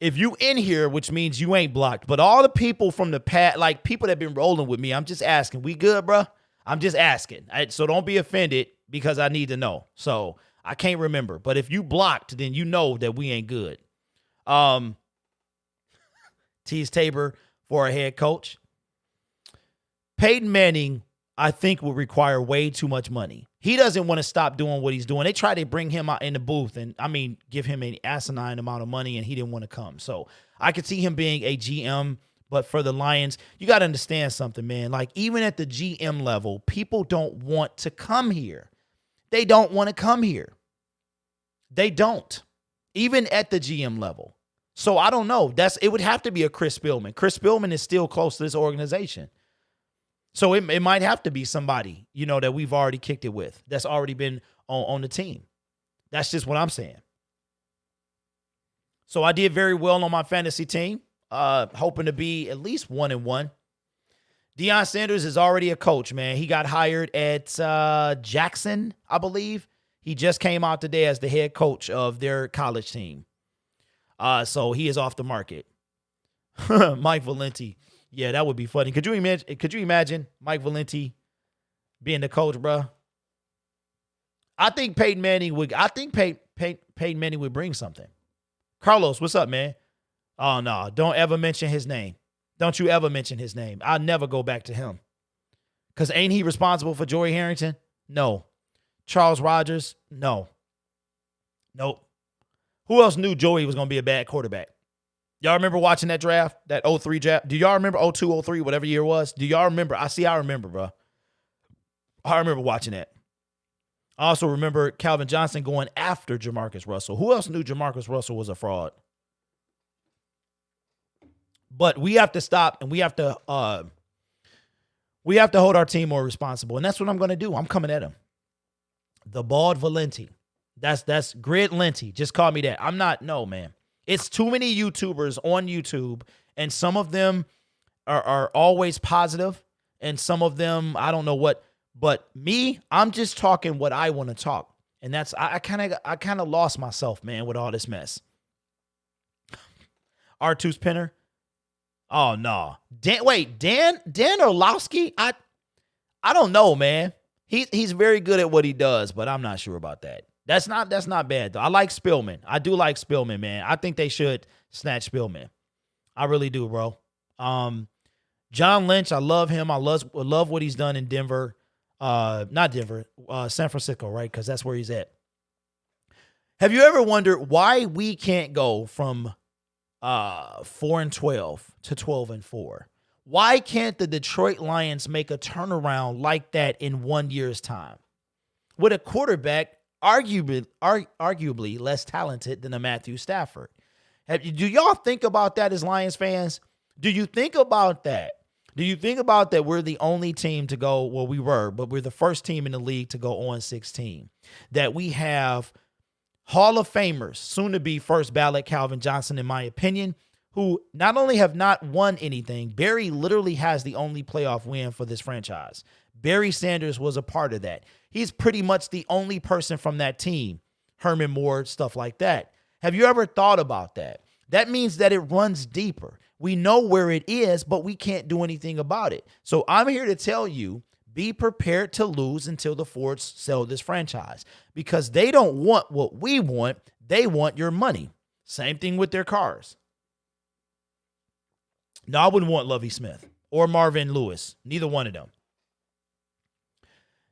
If you in here, which means you ain't blocked, but all the people from the past, like people that have been rolling with me, I'm just asking, we good, bro? I'm just asking. So don't be offended because I need to know. So I can't remember. But if you blocked, then you know that we ain't good. Tease Tabor for a head coach. Peyton Manning, I think, will require way too much money. He doesn't want to stop doing what he's doing. They tried to bring him out in the booth and, give him an asinine amount of money, and he didn't want to come. So I could see him being a GM, but for the Lions, you got to understand something, man. Like, even at the GM level, people don't want to come here. They don't want to come here. They don't. Even at the GM level. So I don't know. It would have to be a Chris Spielman. Chris Spielman is still close to this organization. So it might have to be somebody, that we've already kicked it with, that's already been on the team. That's just what I'm saying. So I did very well on my fantasy team, hoping to be at least 1-1. Deion Sanders is already a coach, man. He got hired at Jackson, I believe. He just came out today as the head coach of their college team. So he is off the market. Mike Valenti. Yeah, that would be funny. Could you imagine Mike Valenti being the coach, bro? I think Peyton Manning would bring something. Carlos, what's up, man? Oh, no, don't ever mention his name. Don't you ever mention his name. I'll never go back to him. Because ain't he responsible for Joey Harrington? No. Charles Rogers? No. Nope. Who else knew Joey was going to be a bad quarterback? Y'all remember watching that draft, that 03 draft? Do y'all remember 02, 03, whatever year it was? Do y'all remember? I remember, bro. I remember watching that. I also remember Calvin Johnson going after Jamarcus Russell. Who else knew Jamarcus Russell was a fraud? But we have to stop, and we have to hold our team more responsible, and that's what I'm going to do. I'm coming at him. The Bald Valenti. That's Grid Lenti. Just call me that. No, man. It's too many YouTubers on YouTube, and some of them are always positive, and some of them, I don't know what. But me, I'm just talking what I want to talk. And that's I kind of lost myself, man, with all this mess. R2's Pinner. Oh no. Dan Orlovsky? I don't know, man. He's very good at what he does, but I'm not sure about that. That's not bad though. I like Spielman. I do like Spielman, man. I think they should snatch Spielman. I really do, bro. John Lynch, I love him. I love what he's done in Denver. Not Denver, San Francisco, right? Because that's where he's at. Have you ever wondered why we can't go from 4-12 to 12-4? Why can't the Detroit Lions make a turnaround like that in 1 year's time? With a quarterback arguably less talented than a Matthew Stafford. Do y'all think about that as Lions fans? Do you think about that? Do you think about that we're the only team to go, well, we were, but we're the first team in the league to go on 16? That we have Hall of Famers, soon to be first ballot Calvin Johnson, in my opinion, who not only have not won anything, Barry literally has the only playoff win for this franchise. Barry Sanders was a part of that. He's pretty much the only person from that team. Herman Moore, stuff like that. Have you ever thought about that? That means that it runs deeper. We know where it is, but we can't do anything about it. So I'm here to tell you, be prepared to lose until the Fords sell this franchise, because they don't want what we want. They want your money. Same thing with their cars. No, I wouldn't want Lovie Smith or Marvin Lewis. Neither one of them.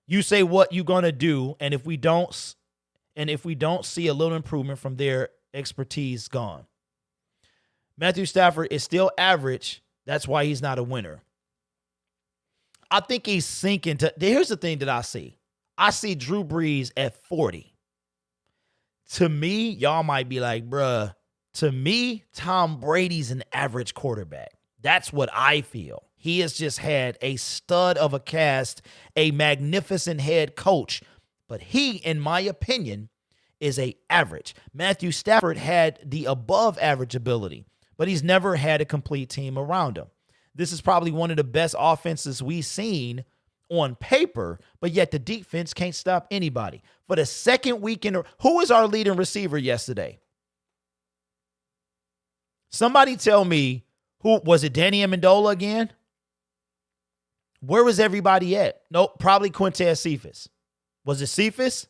You say what you're going to do, and if we don't see a little improvement from their expertise, gone. Matthew Stafford is still average. That's why he's not a winner. I think he's sinking to. Here's the thing that I see. I see Drew Brees at 40. To me, y'all might be like, bruh, to me, Tom Brady's an average quarterback. That's what I feel. He has just had a stud of a cast, a magnificent head coach. But he, in my opinion, is a average. Matthew Stafford had the above average ability, but he's never had a complete team around him. This is probably one of the best offenses we've seen on paper, but yet the defense can't stop anybody. For the second week in a row, who was our leading receiver yesterday? Somebody tell me, who was it? Danny Amendola again? Where was everybody at? Nope, probably Quintez Cephas. Was it Cephas?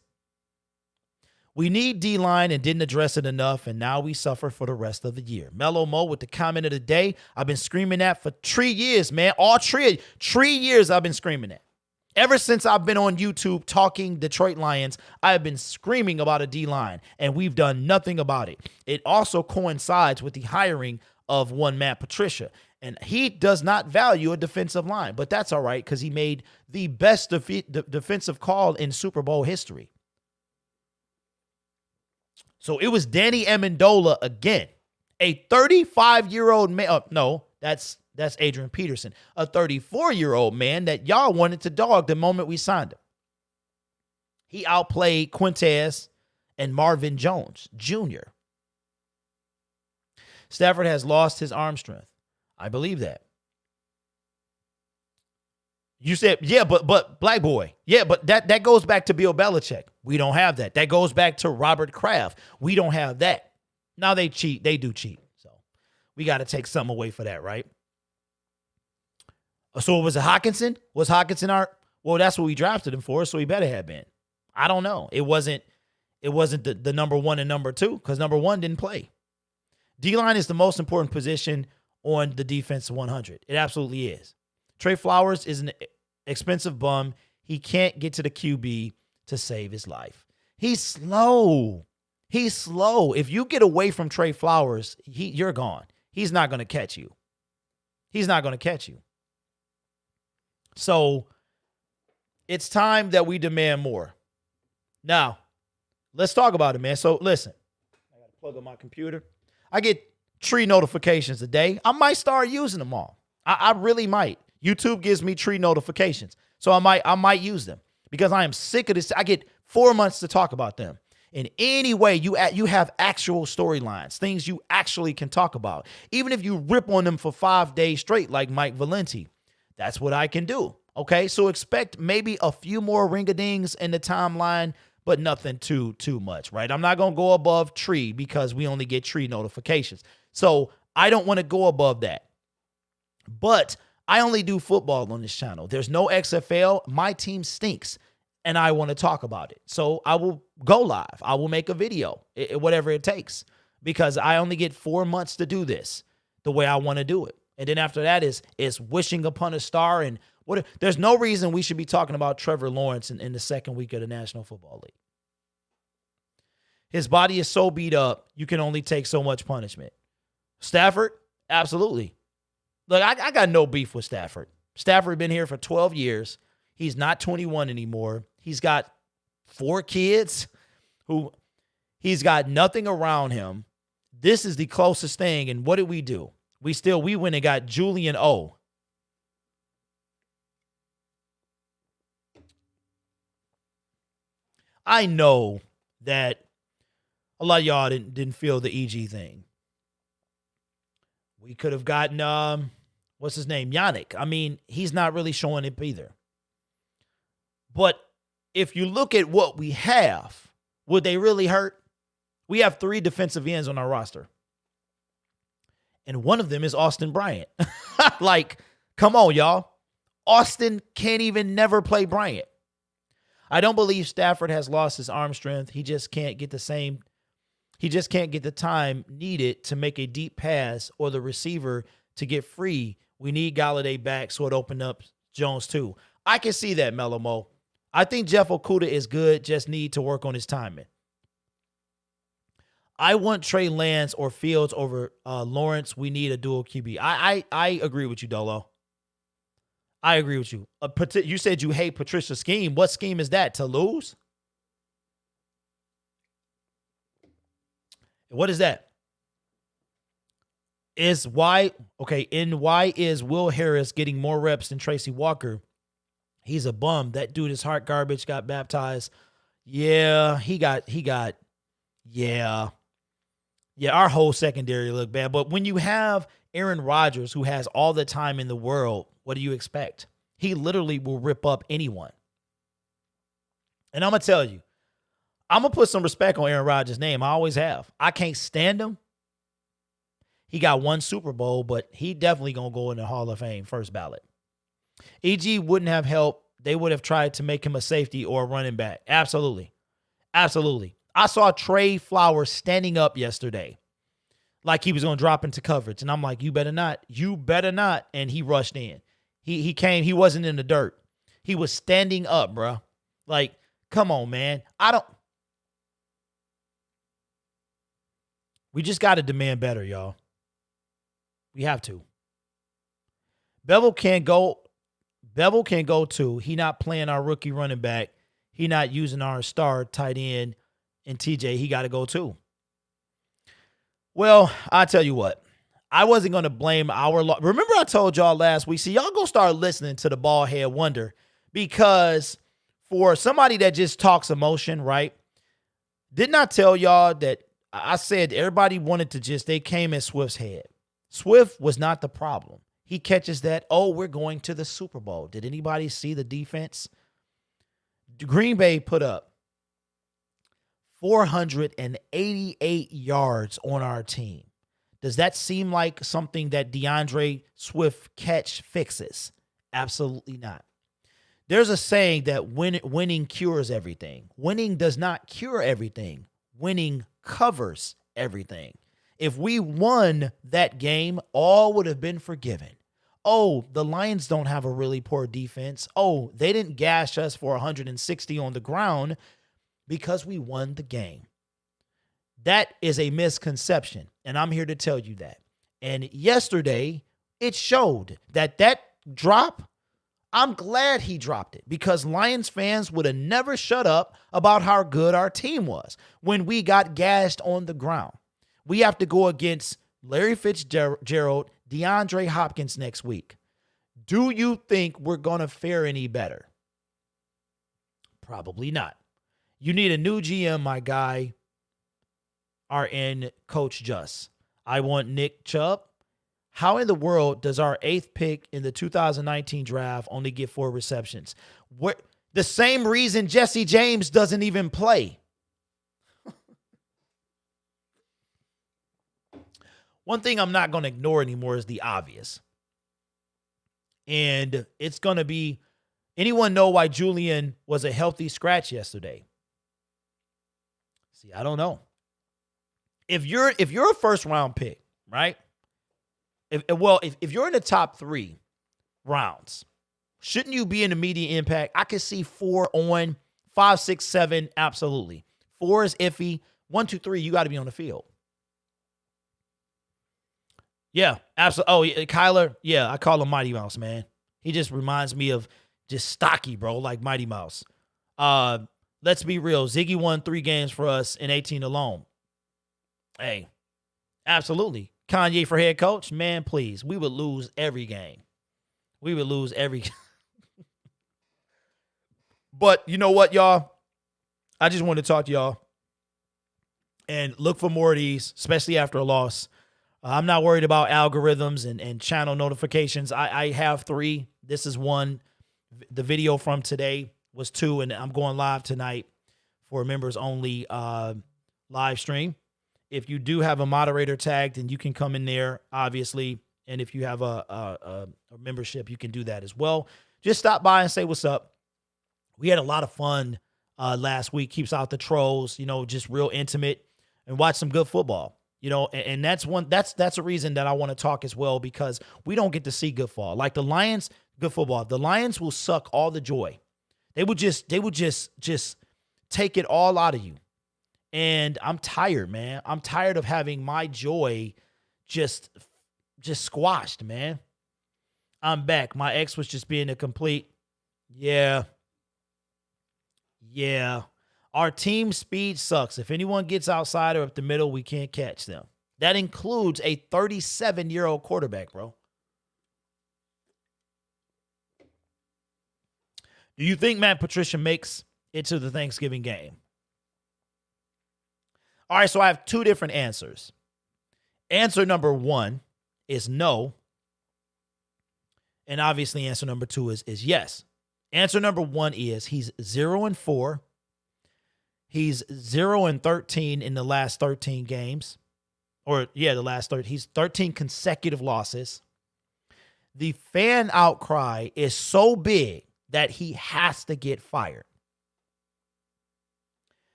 We need D-line and didn't address it enough, and now we suffer for the rest of the year. Mellow Mo with the comment of the day. I've been screaming that for 3 years, man. All 3 years I've been screaming that. Ever since I've been on YouTube talking Detroit Lions, I have been screaming about a D-line, and we've done nothing about it. It also coincides with the hiring of one Matt Patricia, and he does not value a defensive line, but that's all right because he made the best defensive call in Super Bowl history. So it was Danny Amendola again, a 35-year-old man. No, that's Adrian Peterson, a 34-year-old man that y'all wanted to dog the moment we signed him. He outplayed Quintez and Marvin Jones Jr. Stafford has lost his arm strength. I believe that. You said, yeah, but Black Boy. Yeah, but that goes back to Bill Belichick. We don't have that. That goes back to Robert Kraft. We don't have that. Now they cheat. They do cheat. So we got to take something away for that, right? So was it Hockenson? Was Hockenson our? Well, that's what we drafted him for, so he better have been. I don't know. It wasn't the number one and number two because number one didn't play. D-line is the most important position on the defense 100. It absolutely is. Trey Flowers is an expensive bum. He can't get to the QB to save his life. He's slow. He's slow. If you get away from Trey Flowers, you're gone. He's not going to catch you. He's not going to catch you. So it's time that we demand more. Now, let's talk about it, man. So listen, I got to plug up my computer. I get 3 notifications a day. I might start using them all. I really might. YouTube gives me 3 notifications. So I might use them because I am sick of this. I get 4 months to talk about them. In any way, you have actual storylines, things you actually can talk about. Even if you rip on them for 5 days straight, like Mike Valenti, that's what I can do. Okay, so expect maybe a few more ring-a-dings in the timeline, but nothing too much, right? I'm not going to go above 3 because we only get 3 notifications. So I don't want to go above that. But I only do football on this channel. There's no XFL. My team stinks, and I want to talk about it. So I will go live. I will make a video, whatever it takes, because I only get 4 months to do this the way I want to do it. And then after that is wishing upon a star. And there's no reason we should be talking about Trevor Lawrence in the second week of the National Football League. His body is so beat up, you can only take so much punishment. Stafford, absolutely. Look, I got no beef with Stafford. Stafford been here for 12 years. He's not 21 anymore. He's got 4 kids who he's got nothing around him. This is the closest thing. And what did we do? We went and got Julian O. I know that a lot of y'all didn't feel the EG thing. We could have gotten what's his name? Yannick. I mean, he's not really showing it either. But if you look at what we have, would they really hurt? We have 3 defensive ends on our roster. And one of them is Austin Bryant. Like, come on, y'all. Austin can't even never play Bryant. I don't believe Stafford has lost his arm strength. He just can't get the time needed to make a deep pass or the receiver to get free. We need Galladay back so it opened up Jones too. I can see that, Mellow Mo. I think Jeff Okudah is good, just need to work on his timing. I want Trey Lance or Fields over Lawrence. We need a dual QB. I agree with you, Dolo. I agree with you. You said you hate Patricia's scheme. What scheme is that? To lose? What is that? Why is Will Harris getting more reps than Tracy Walker? He's a bum. That dude is heart garbage, got baptized. Yeah, our whole secondary looked bad. But when you have Aaron Rodgers, who has all the time in the world, what do you expect? He literally will rip up anyone. And I'm going to tell you, I'm going to put some respect on Aaron Rodgers' name. I always have. I can't stand him. He got 1 Super Bowl, but he definitely going to go in the Hall of Fame first ballot. EG wouldn't have helped. They would have tried to make him a safety or a running back. Absolutely. Absolutely. I saw Trey Flowers standing up yesterday like he was going to drop into coverage. And I'm like, you better not. You better not. And he rushed in. He came. He wasn't in the dirt. He was standing up, bro. Like, come on, man. We just got to demand better, y'all. We have to. Bevel can go too. He not playing our rookie running back. He not using our star tight end and TJ. He got to go too. Well, I'll tell you what. I wasn't going to blame our loss. Remember I told y'all last week, see, y'all go start listening to the Bald Head Wonder, because for somebody that just talks emotion, right? Didn't I tell y'all that I said everybody wanted to they came at Swift's head. Swift was not the problem. He catches that, we're going to the Super Bowl. Did anybody see the defense? Green Bay put up 488 yards on our team. Does that seem like something that DeAndre Swift catch fixes? Absolutely not. There's a saying that winning cures everything. Winning does not cure everything. Winning covers everything. If we won that game, all would have been forgiven. Oh, the Lions don't have a really poor defense. Oh, they didn't gash us for 160 on the ground because we won the game. That is a misconception, and I'm here to tell you that. And yesterday, it showed that drop, I'm glad he dropped it, because Lions fans would have never shut up about how good our team was when we got gashed on the ground. We have to go against Larry Fitzgerald, DeAndre Hopkins next week. Do you think we're going to fare any better? Probably not. You need a new GM, my guy. RN Coach Just. I want Nick Chubb. How in the world does our 8th pick in the 2019 draft only get 4 receptions? The same reason Jesse James doesn't even play. One thing I'm not going to ignore anymore is the obvious. And it's going to be, anyone know why Julian was a healthy scratch yesterday? See, I don't know. If you're a first round pick, right? If you're in the top 3 rounds, shouldn't you be in immediate impact? I could see 4 on 5, 6, 7. Absolutely. 4 is iffy. 1, 2, 3, you got to be on the field. Yeah, absolutely. Oh, yeah, Kyler. Yeah, I call him Mighty Mouse, man. He just reminds me of just stocky, bro, like Mighty Mouse. Let's be real. Ziggy won 3 games for us in 18 alone. Hey, absolutely. Kanye for head coach, man, please. We would lose every game. We would lose every But you know what, y'all? I just want to talk to y'all and look for more of these, especially after a loss. I'm not worried about algorithms and channel notifications. I have 3. This is 1. The video from today was 2, and I'm going live tonight for members only live stream. If you do have a moderator tagged, then you can come in there, obviously. And if you have a membership, you can do that as well. Just stop by and say what's up. We had a lot of fun last week. Keeps out the trolls, just real intimate, and watch some good football. And that's a reason that I want to talk as well, because we don't get to see good football. Like the Lions, good football. The Lions will suck all the joy. They would just take it all out of you. And I'm tired, man. I'm tired of having my joy just squashed, man. I'm back. My ex was just being a complete, yeah. Our team speed sucks. If anyone gets outside or up the middle, we can't catch them. That includes a 37-year-old quarterback, bro. Do you think Matt Patricia makes it to the Thanksgiving game? All right, so I have 2 different answers. Answer number 1 is no. And obviously answer number 2 is yes. Answer number 1 is he's 0-4. He's 0-13 in the last 13 games. The last 13. He's 13 consecutive losses. The fan outcry is so big that he has to get fired.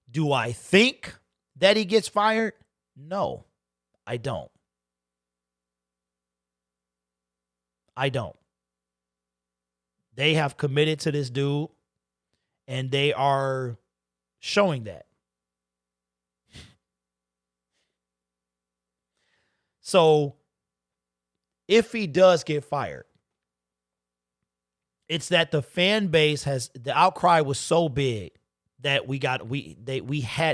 Do I think that he gets fired? No, I don't. They have committed to this dude, and they are showing that. So, if he does get fired, it's that the fan base the outcry was so big that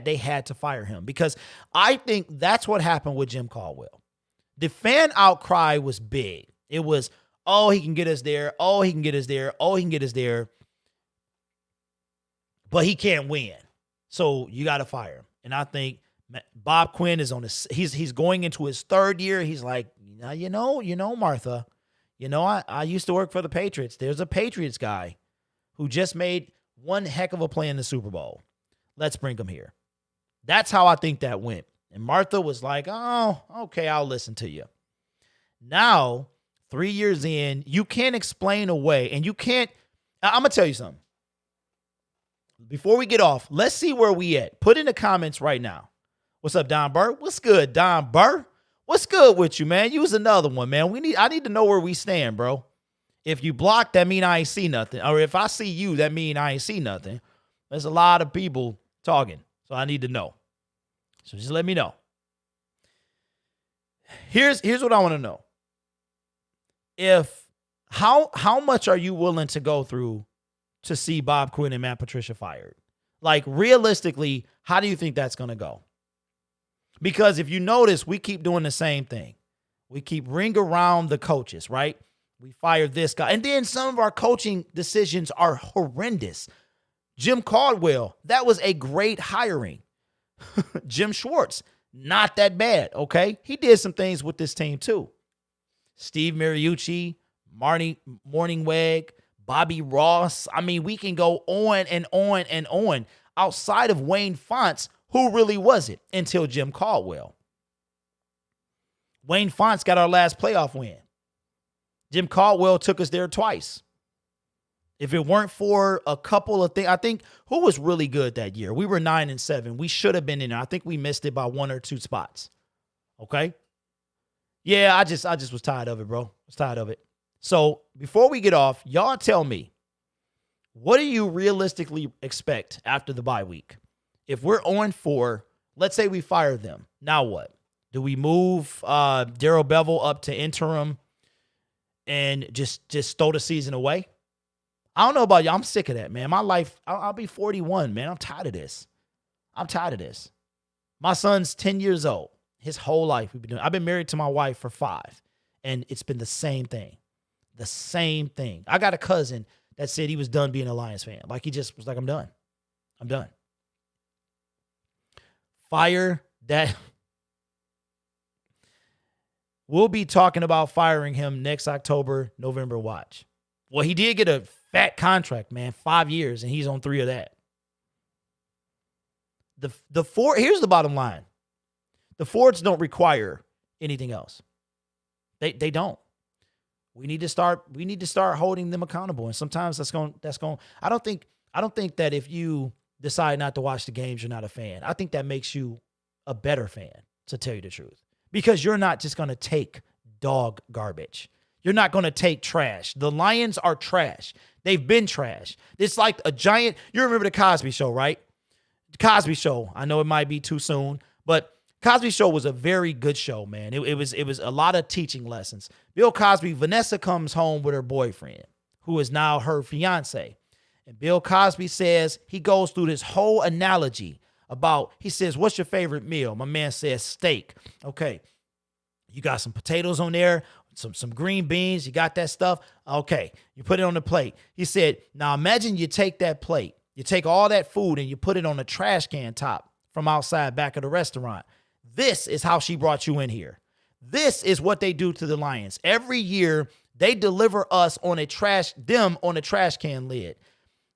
they had to fire him, because I think that's what happened with Jim Caldwell. The fan outcry was big. It was, oh, he can get us there. Oh, he can get us there. Oh, he can get us there. But he can't win. So you got to fire him. And I think Bob Quinn is he's going into his 3rd year. He's like, Martha, I used to work for the Patriots. There's a Patriots guy who just made one heck of a play in the Super Bowl. Let's bring him here. That's how I think that went. And Martha was like, oh, okay, I'll listen to you. Now, 3 years in, you can't explain away, and you can't. I'm going to tell you something. Before we get off, let's see where we at. Put in the comments right now. What's up, Don Burr? What's good, Don Burr? What's good with you, man? Use another one, man. I need to know where we stand, bro. If you block, that mean I ain't see nothing. Or if I see you, that mean I ain't see nothing. There's a lot of people talking, so I need to know. So just let me know. Here's what I want to know. How much are you willing to go through to see Bob Quinn and Matt Patricia fired? Like, realistically, how do you think that's going to go? Because if you notice, we keep doing the same thing. We keep ring around the coaches, right? We fired this guy. And then some of our coaching decisions are horrendous. Jim Caldwell, that was a great hiring. Jim Schwartz, not that bad, okay? He did some things with this team too. Steve Mariucci, Morningweg, Bobby Ross. I mean, we can go on and on and on. Outside of Wayne Fontes, who really was it until Jim Caldwell? Wayne Fontes got our last playoff win. Jim Caldwell took us there twice. If it weren't for a couple of things, I think who was really good that year? We were 9-7. We should have been in there. I think we missed it by 1 or 2 spots. Okay? Yeah, I just was tired of it, bro. I was tired of it. So before we get off, y'all tell me, what do you realistically expect after the bye week? If we're 0-4, let's say we fire them. Now what? Do we move Darrell Bevell up to interim and just throw the season away? I don't know about you. I'm sick of that, man. My life, I'll be 41, man. I'm tired of this. My son's 10 years old. His whole life we've been doing. I've been married to my wife for 5, and it's been the same thing. The same thing. I got a cousin that said he was done being a Lions fan. Like, he just was like, I'm done. Fire that. We'll be talking about firing him next October, November. Watch. Well, he did get a fat contract, man, 5 years, and he's on 3 of that. The Ford, here's the bottom line. The Fords don't require anything else. They don't. We need to start holding them accountable. And sometimes that's going I don't think that if you decide not to watch the games, you're not a fan. I think that makes you a better fan, to tell you the truth. Because you're not just going to take dog garbage. You're not going to take trash. The Lions are trash. They've been trash. It's like a giant, you remember the Cosby Show, right? The Cosby Show. I know it might be too soon, but Cosby Show was a very good show, man. It was a lot of teaching lessons. Bill Cosby, Vanessa comes home with her boyfriend, who is now her fiance. And Bill Cosby says, he goes through this whole analogy about, he says, what's your favorite meal? My man says steak. Okay. You got some potatoes on there, some green beans. You got that stuff. Okay. You put it on the plate. He said, now imagine you take that plate, you take all that food and you put it on a trash can top from outside back of the restaurant. This is how she brought you in here. This is what they do to the Lions. Every year they deliver us on a trash can lid.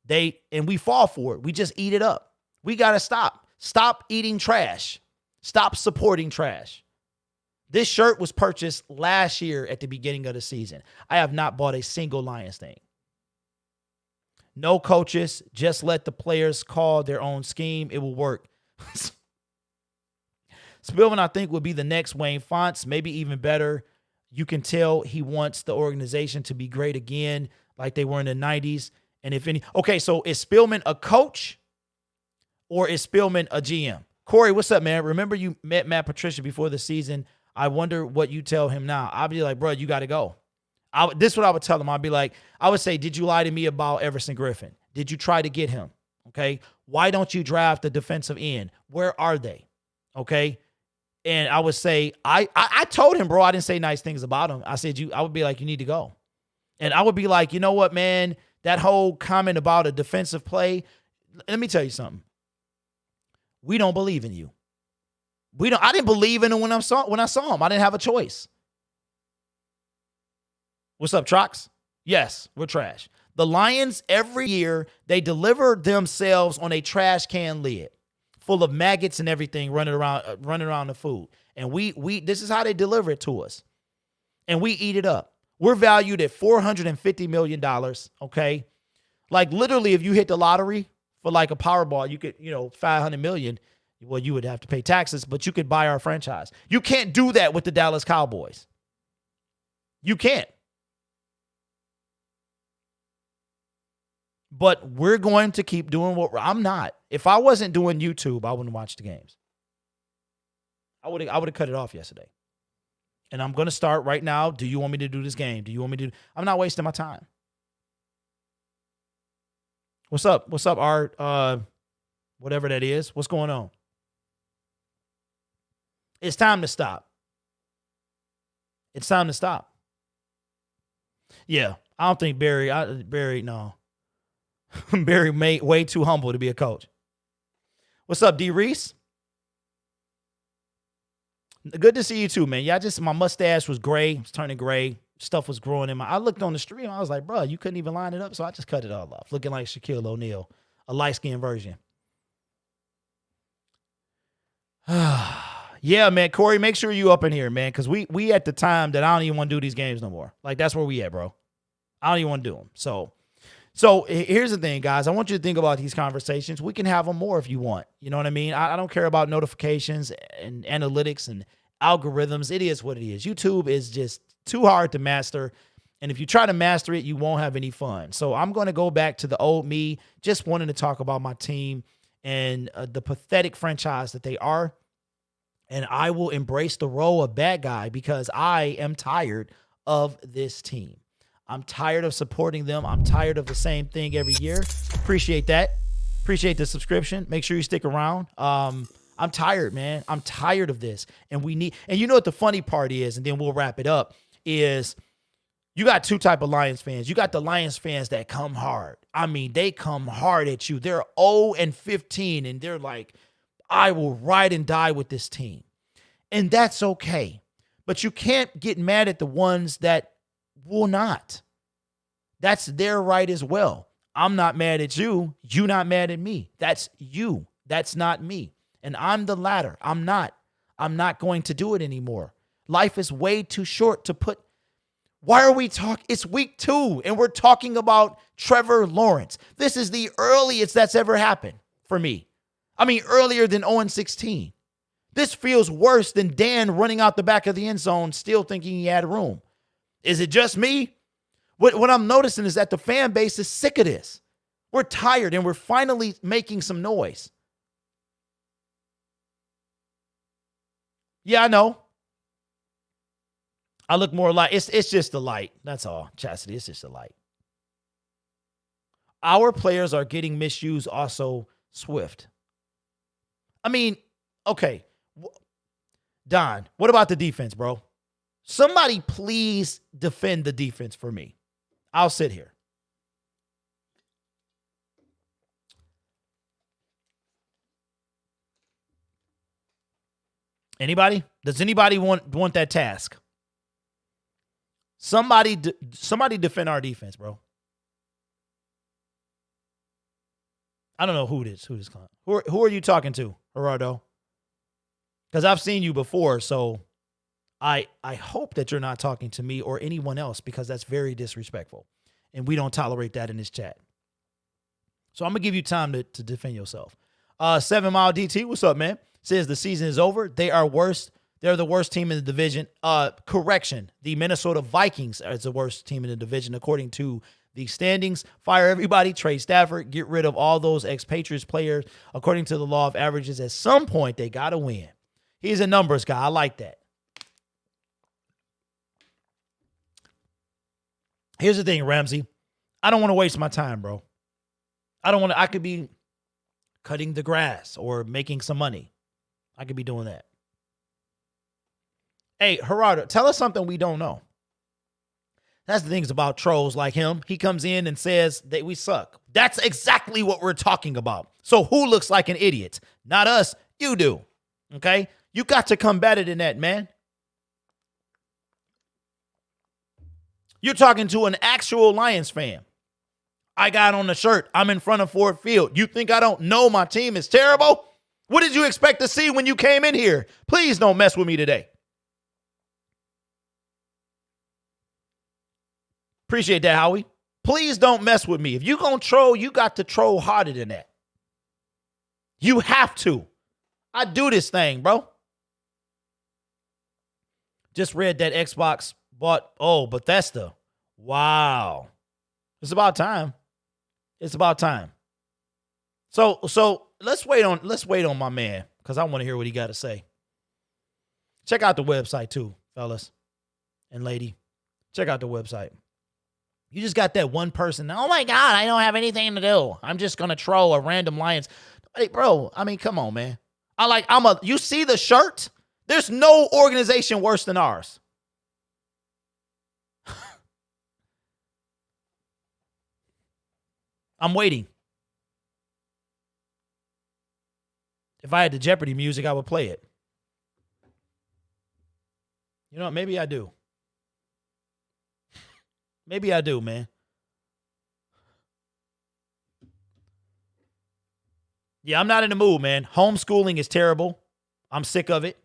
And we fall for it. We just eat it up. We got to stop. Stop eating trash. Stop supporting trash. This shirt was purchased last year at the beginning of the season. I have not bought a single Lions thing. No coaches. Just let the players call their own scheme. It will work. Spillman, I think, will be the next Wayne Fontes, maybe even better. You can tell he wants the organization to be great again, like they were in the 90s. And if any, okay, so is Spillman a coach or is Spillman a GM? Corey, what's up, man? Remember you met Matt Patricia before the season. I wonder what you tell him now. I'll be like, bro, you got to go. This is what I would tell him. I'd be like, I would say, did you lie to me about Everson Griffin? Did you try to get him? Okay. Why don't you draft the defensive end? Where are they? Okay. And I would say, I told him, bro, I didn't say nice things about him. I said, I would be like, you need to go. And I would be like, you know what, man, that whole comment about a defensive play, let me tell you something. We don't believe in you. I didn't believe in him when I saw him. I didn't have a choice. What's up, Trox? Yes, we're trash. The Lions, every year, they deliver themselves on a trash can lid full of maggots and everything running around the food. And we this is how they deliver it to us. And we eat it up. We're valued at $450 million, okay? Like literally if you hit the lottery for like a Powerball, you could, $500 million. Well, you would have to pay taxes, but you could buy our franchise. You can't do that with the Dallas Cowboys. You can't. But we're going to keep doing what I'm not. If I wasn't doing YouTube, I wouldn't watch the games. I would have cut it off yesterday. And I'm going to start right now. Do you want me to do this game? Do you want me to? I'm not wasting my time. What's up? What's up, Art? Whatever that is. What's going on? It's time to stop. It's time to stop. Yeah, I don't think Barry, no. Barry way too humble to be a coach. What's up, D. Reese? Good to see you too, man. Yeah, my mustache was gray. It was turning gray. Stuff was growing in I looked on the stream. I was like, bro, you couldn't even line it up. So I just cut it all off. Looking like Shaquille O'Neal, a light-skinned version. Yeah, man. Corey, make sure you up in here, man. Because we at the time that I don't even want to do these games no more. Like, that's where we at, bro. I don't even want to do them. So here's the thing, guys. I want you to think about these conversations. We can have them more if you want. You know what I mean? I don't care about notifications and analytics and algorithms. It is what it is. YouTube is just too hard to master. And if you try to master it, you won't have any fun. So I'm going to go back to the old me, just wanting to talk about my team and the pathetic franchise that they are. And I will embrace the role of bad guy because I am tired of this team. I'm tired of supporting them. I'm tired of the same thing every year. Appreciate that. Appreciate the subscription. Make sure you stick around. I'm tired, man. I'm tired of this. And you know what the funny part is, and then we'll wrap it up, is you got two type of Lions fans. You got the Lions fans that come hard. I mean, they come hard at you. They're 0-15, and they're like, I will ride and die with this team. And that's okay. But you can't get mad at the ones that will not. That's their right as well. I'm not mad at you. You not mad at me. That's you. That's not me. And I'm the latter. I'm not going to do it anymore. Life is way too short to put. Why are we talking? It's week 2 and we're talking about Trevor Lawrence. This is the earliest that's ever happened for me. I mean, earlier than 0-16. This feels worse than Dan running out the back of the end zone, still thinking he had room. Is it just me? What I'm noticing is that the fan base is sick of this. We're tired and we're finally making some noise. Yeah, I know. I look more like it's just the light. That's all, Chastity. It's just the light. Our players are getting misused also, Swift. I mean, okay. Don, what about the defense, bro? Somebody please defend the defense for me. I'll sit here. Anybody? Does anybody want that task? Somebody defend our defense, bro. I don't know who this client. Who are you talking to, Gerardo? Because I've seen you before, so I hope that you're not talking to me or anyone else, because that's very disrespectful. And we don't tolerate that in this chat. So I'm going to give you time to defend yourself. 7 Mile DT, what's up, man? Says the season is over. They are worst. They're the worst team in the division. Correction. The Minnesota Vikings are the worst team in the division, according to the standings. Fire everybody. Trade Stafford. Get rid of all those ex-Patriots players. According to the law of averages, at some point, they got to win. He's a numbers guy. I like that. Here's the thing, Ramsey. I don't want to waste my time, bro. I could be cutting the grass or making some money. I could be doing that. Hey, Gerardo, tell us something we don't know. That's the things about trolls like him. He comes in and says that we suck. That's exactly what we're talking about. So who looks like an idiot? Not us. You do. Okay? You got to come better than that, man. You're talking to an actual Lions fan. I got on the shirt. I'm in front of Ford Field. You think I don't know my team is terrible? What did you expect to see when you came in here? Please don't mess with me today. Appreciate that, Howie. Please don't mess with me. If you're going to troll, you got to troll harder than that. You have to. I do this thing, bro. Just read that Xbox bought, Bethesda. Wow. It's about time. It's about time. So let's wait on my man, because I want to hear what he got to say. Check out the website too, fellas and lady. Check out the website. You just got that one person. Oh my God, I don't have anything to do. I'm just gonna troll a random Lions. Hey, bro, I mean, come on, man. You see the shirt? There's no organization worse than ours. I'm waiting. If I had the Jeopardy music, I would play it. You know what? Maybe I do. Maybe I do, man. Yeah, I'm not in the mood, man. Homeschooling is terrible. I'm sick of it.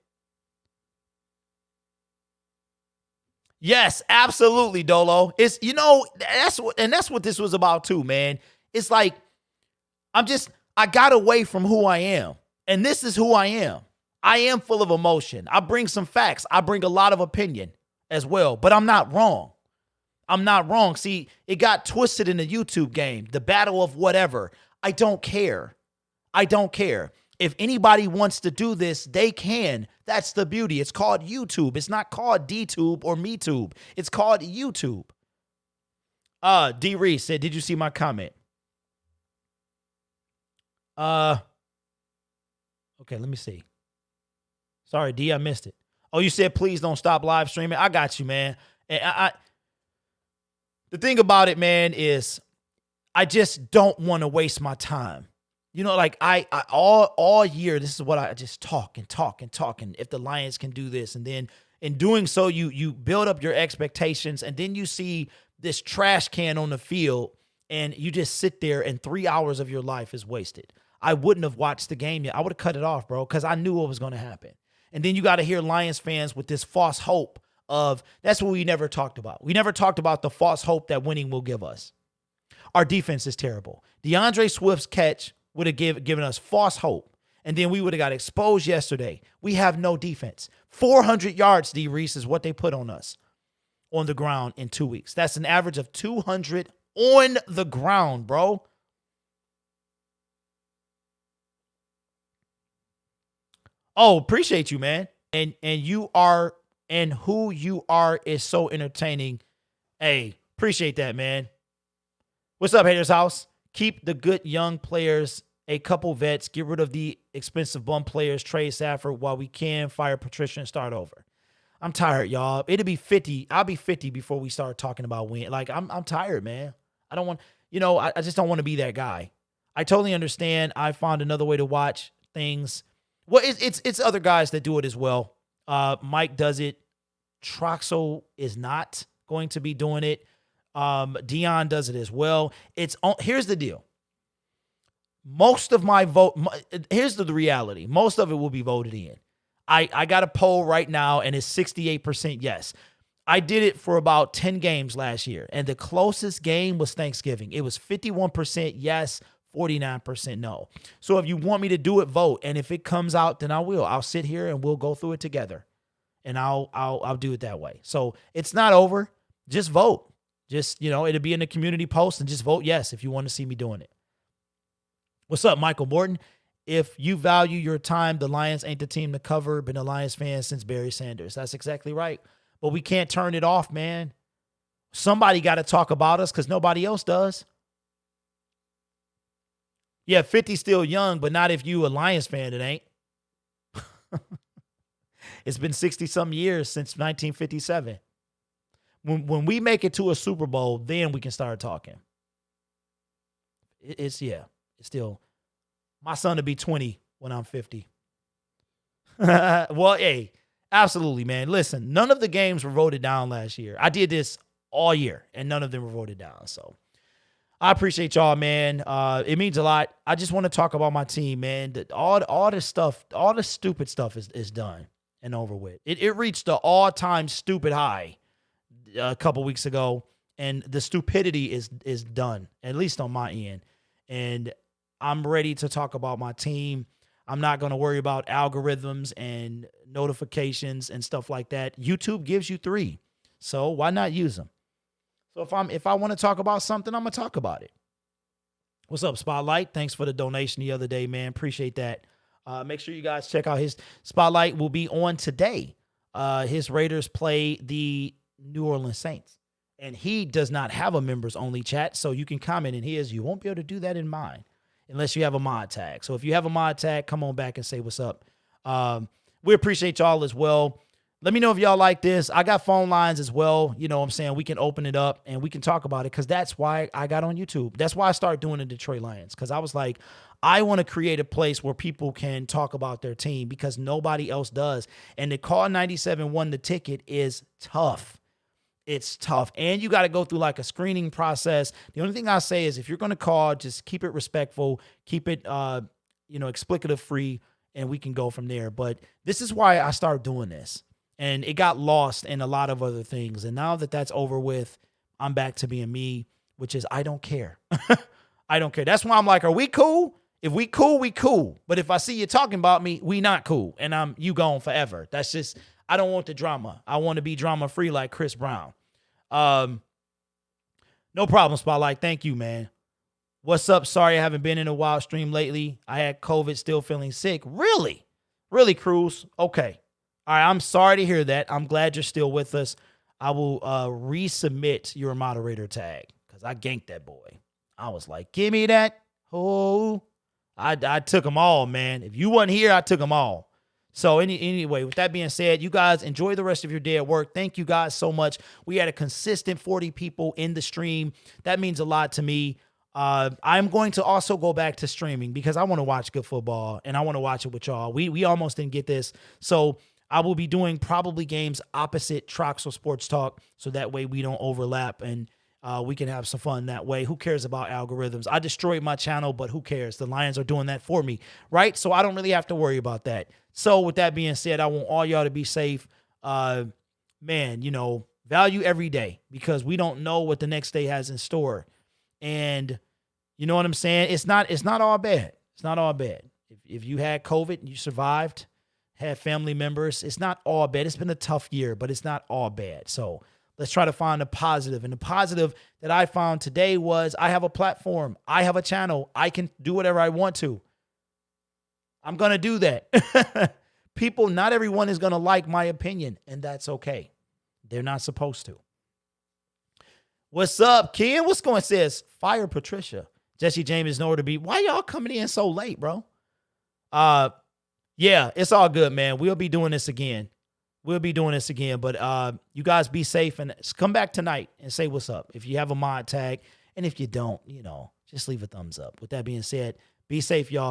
Yes, absolutely, Dolo. It's, that's what this was about too, man. It's like, I got away from who I am. And this is who I am. I am full of emotion. I bring some facts. I bring a lot of opinion as well, but I'm not wrong. I'm not wrong. See, it got twisted in the YouTube game, the battle of whatever. I don't care. I don't care. If anybody wants to do this, they can. That's the beauty. It's called YouTube. It's not called DTube or MeTube. It's called YouTube. D. Reese said, did you see my comment? Okay, let me see. Sorry, D, I missed it. Oh, you said please don't stop live streaming. I got you, man. And the thing about it, man, is I just don't want to waste my time. You know, like I all year, this is what I just talk. And if the Lions can do this, and then In doing so, you build up your expectations, and then you see this trash can on the field, and you just sit there, and 3 hours of your life is wasted. I wouldn't have watched the game yet. I would have cut it off, bro, because I knew what was going to happen. And then you got to hear Lions fans with this false hope of, that's what we never talked about. We never talked about the false hope that winning will give us. Our defense is terrible. DeAndre Swift's catch would have given us false hope, and then we would have got exposed yesterday. We have no defense. 400 yards, D. Reese, is what they put on us on the ground in 2 weeks. That's an average of 200 on the ground, bro. Oh, appreciate you, man. And you are, and who you are is so entertaining. Hey, appreciate that, man. What's up, Haters House? Keep the good young players, a couple vets, get rid of the expensive bum players, trade Stafford while we can, fire Patricia and start over. I'm tired, y'all. It'll be 50. I'll be 50 before we start talking about win. Like, I'm tired, man. I don't want, I just don't want to be that guy. I totally understand. I found another way to watch things. Well, it's other guys that do it as well. Mike does it. Troxel is not going to be doing it. Dion does it as well. Here's the deal. Most of my vote, here's the reality. Most of it will be voted in. I got a poll right now, and it's 68% yes. I did it for about 10 games last year, and the closest game was Thanksgiving. It was 51% yes, 49% no. So if you want me to do it, vote. And if it comes out, then I will. I'll sit here and we'll go through it together, and I'll do it that way. So it's not over. Just vote. Just, it'll be in the community post, and just vote yes if you want to see me doing it. What's up, Michael Morton? If you value your time, the Lions ain't the team to cover. Been a Lions fan since Barry Sanders. That's exactly right. But we can't turn it off, man. Somebody got to talk about us because nobody else does. Yeah, 50's still young, but not if you a Lions fan, it ain't. It's been 60-some years since 1957. When we make it to a Super Bowl, then we can start talking. It's still, my son will be 20 when I'm 50. Well, hey, absolutely, man. Listen, none of the games were voted down last year. I did this all year, and none of them were voted down. So I appreciate y'all, man. It means a lot. I just want to talk about my team, man. All this stuff, all the stupid stuff is done and over with. It reached the all-time stupid high a couple weeks ago, and the stupidity is done, at least on my end. And I'm ready to talk about my team. I'm not going to worry about algorithms and notifications and stuff like that. YouTube gives you 3, so why not use them? So if I want to talk about something, I'm going to talk about it. What's up, Spotlight? Thanks for the donation the other day, man. Appreciate that. Make sure you guys check out his Spotlight. Will be on today. His Raiders play the New Orleans Saints, and he does not have a members only chat, so you can comment in his. You won't be able to do that in mine unless you have a mod tag. So if you have a mod tag, come on back and say what's up. We appreciate y'all as well. Let me know if y'all like this. I got phone lines as well. You know what I'm saying? We can open it up and we can talk about it, because that's why I got on YouTube. That's why I started doing the Detroit Lions, because I was like, I want to create a place where people can talk about their team, because nobody else does. And the Call 97 won the ticket is tough. It's tough. And you got to go through like a screening process. The only thing I say is, if you're going to call, just keep it respectful, keep it, explicative free, and we can go from there. But this is why I started doing this. And it got lost in a lot of other things. And now that that's over with, I'm back to being me, which is I don't care. I don't care. That's why I'm like, are we cool? If we cool, we cool. But if I see you talking about me, we not cool. And you gone forever. That's just, I don't want the drama. I want to be drama free like Chris Brown. No problem, Spotlight. Thank you, man. What's up? Sorry I haven't been in a wild stream lately. I had COVID, still feeling sick. Really? Really, Cruz? Okay. All right, I'm sorry to hear that. I'm glad you're still with us. I will resubmit your moderator tag, because I ganked that boy. I was like, give me that. Oh, I took them all, man. If you wasn't here, I took them all. So anyway, with that being said, you guys enjoy the rest of your day at work. Thank you guys so much. We had a consistent 40 people in the stream. That means a lot to me. I'm going to also go back to streaming, because I want to watch good football and I want to watch it with y'all. We almost didn't get this. So I will be doing probably games opposite Troxel Sports Talk, so that way we don't overlap and we can have some fun that way. Who cares about algorithms? I destroyed my channel, but who cares? The Lions are doing that for me, right? So I don't really have to worry about that. So with that being said, I want all y'all to be safe. Man, you know, value every day, because we don't know what the next day has in store. And you know what I'm saying? It's not all bad. It's not all bad. If you had COVID and you survived, had family members, it's not all bad. It's been a tough year, but it's not all bad. So let's try to find a positive. And the positive that I found today was I have a platform. I have a channel. I can do whatever I want to. I'm going to do that. People, not everyone is going to like my opinion, and that's okay. They're not supposed to. What's up, Ken? What's going on? Says, fire Patricia. Jesse James is nowhere to be. Why y'all coming in so late, bro? Yeah, it's all good, man. We'll be doing this again. But you guys be safe and come back tonight and say what's up. If you have a mod tag, and if you don't, you know, just leave a thumbs up. With that being said, be safe, y'all.